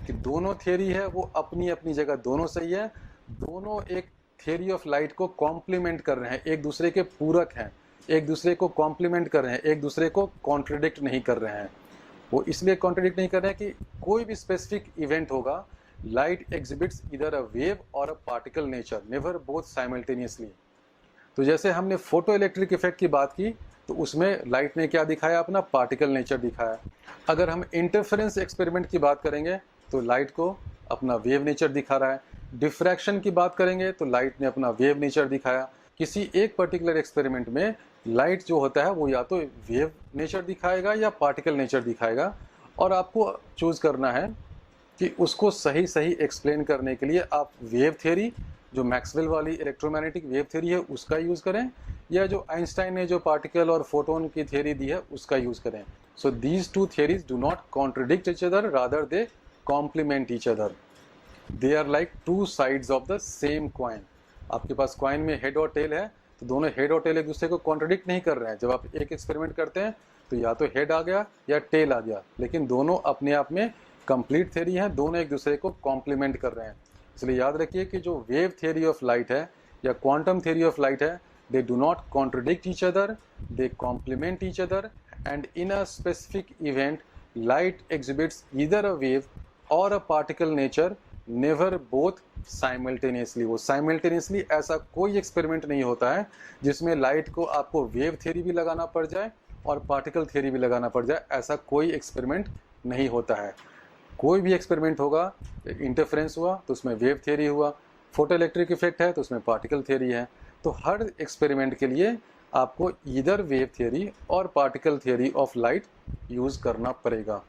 Speaker 1: कि दोनों थ्योरी है वो अपनी अपनी जगह दोनों सही है, दोनों एक थ्योरी ऑफ लाइट को कॉम्प्लीमेंट कर रहे हैं, एक दूसरे के पूरक हैं, एक दूसरे को कॉम्प्लीमेंट कर रहे हैं, एक दूसरे को कॉन्ट्रडिक्ट नहीं कर रहे हैं। वो इसलिए कॉन्ट्रडिक्ट नहीं कर रहे हैं कि कोई भी स्पेसिफिक इवेंट होगा, लाइट एग्जिबिट्स इधर अ wave or a particle nature, never both simultaneously. तो जैसे हमने फोटो इलेक्ट्रिक इफेक्ट की बात की तो उसमें लाइट ने क्या दिखाया, अपना पार्टिकल नेचर दिखाया। अगर हम इंटरफेरेंस एक्सपेरिमेंट की बात करेंगे तो लाइट को अपना वेव नेचर दिखा रहा है। डिफ्रैक्शन की बात करेंगे तो लाइट ने अपना वेव नेचर दिखाया। किसी एक पर्टिकुलर एक्सपेरिमेंट में लाइट जो होता है वो या तो वेव नेचर दिखाएगा या पार्टिकल नेचर दिखाएगा, और आपको चूज करना है कि उसको सही सही एक्सप्लेन करने के लिए आप वेव थ्योरी, जो मैक्सवेल वाली इलेक्ट्रोमैग्नेटिक वेव थ्योरी है उसका यूज़ करें, या जो आइंस्टाइन ने जो पार्टिकल और फोटोन की थ्योरी दी है उसका यूज़ करें। So these two theories do not contradict each other, rather they complement each other. They are like two sides of the same coin. आपके पास कॉइन में हेड और टेल है, तो दोनों हेड और टेल एक दूसरे को कॉन्ट्रडिक्ट नहीं कर रहे हैं। जब आप एक एक्सपेरिमेंट करते हैं तो या तो हेड आ गया या टेल आ गया, लेकिन दोनों अपने आप में कंप्लीट थ्योरी है, दोनों एक दूसरे को कॉम्प्लीमेंट कर रहे हैं। इसलिए याद रखिए कि जो वेव थ्योरी ऑफ लाइट है या क्वांटम थ्योरी ऑफ लाइट है, they do not contradict each other, they complement each other, and in a specific event light exhibits either a wave or a particle nature, never both simultaneously. वो simultaneously ऐसा कोई experiment नहीं होता है जिसमें light को आपको वेव थ्योरी भी लगाना पड़ जाए और पार्टिकल थ्योरी भी लगाना पड़ जाए, ऐसा कोई एक्सपेरिमेंट नहीं होता है। कोई भी एक्सपेरिमेंट होगा, इंटरफेरेंस हुआ तो उसमें वेव थ्योरी हुआ, फोटो इलेक्ट्रिक इफेक्ट है तो उसमें पार्टिकल थ्योरी है। तो हर एक्सपेरिमेंट के लिए आपको ईदर वेव थ्योरी और particle theory of light use करना पड़ेगा।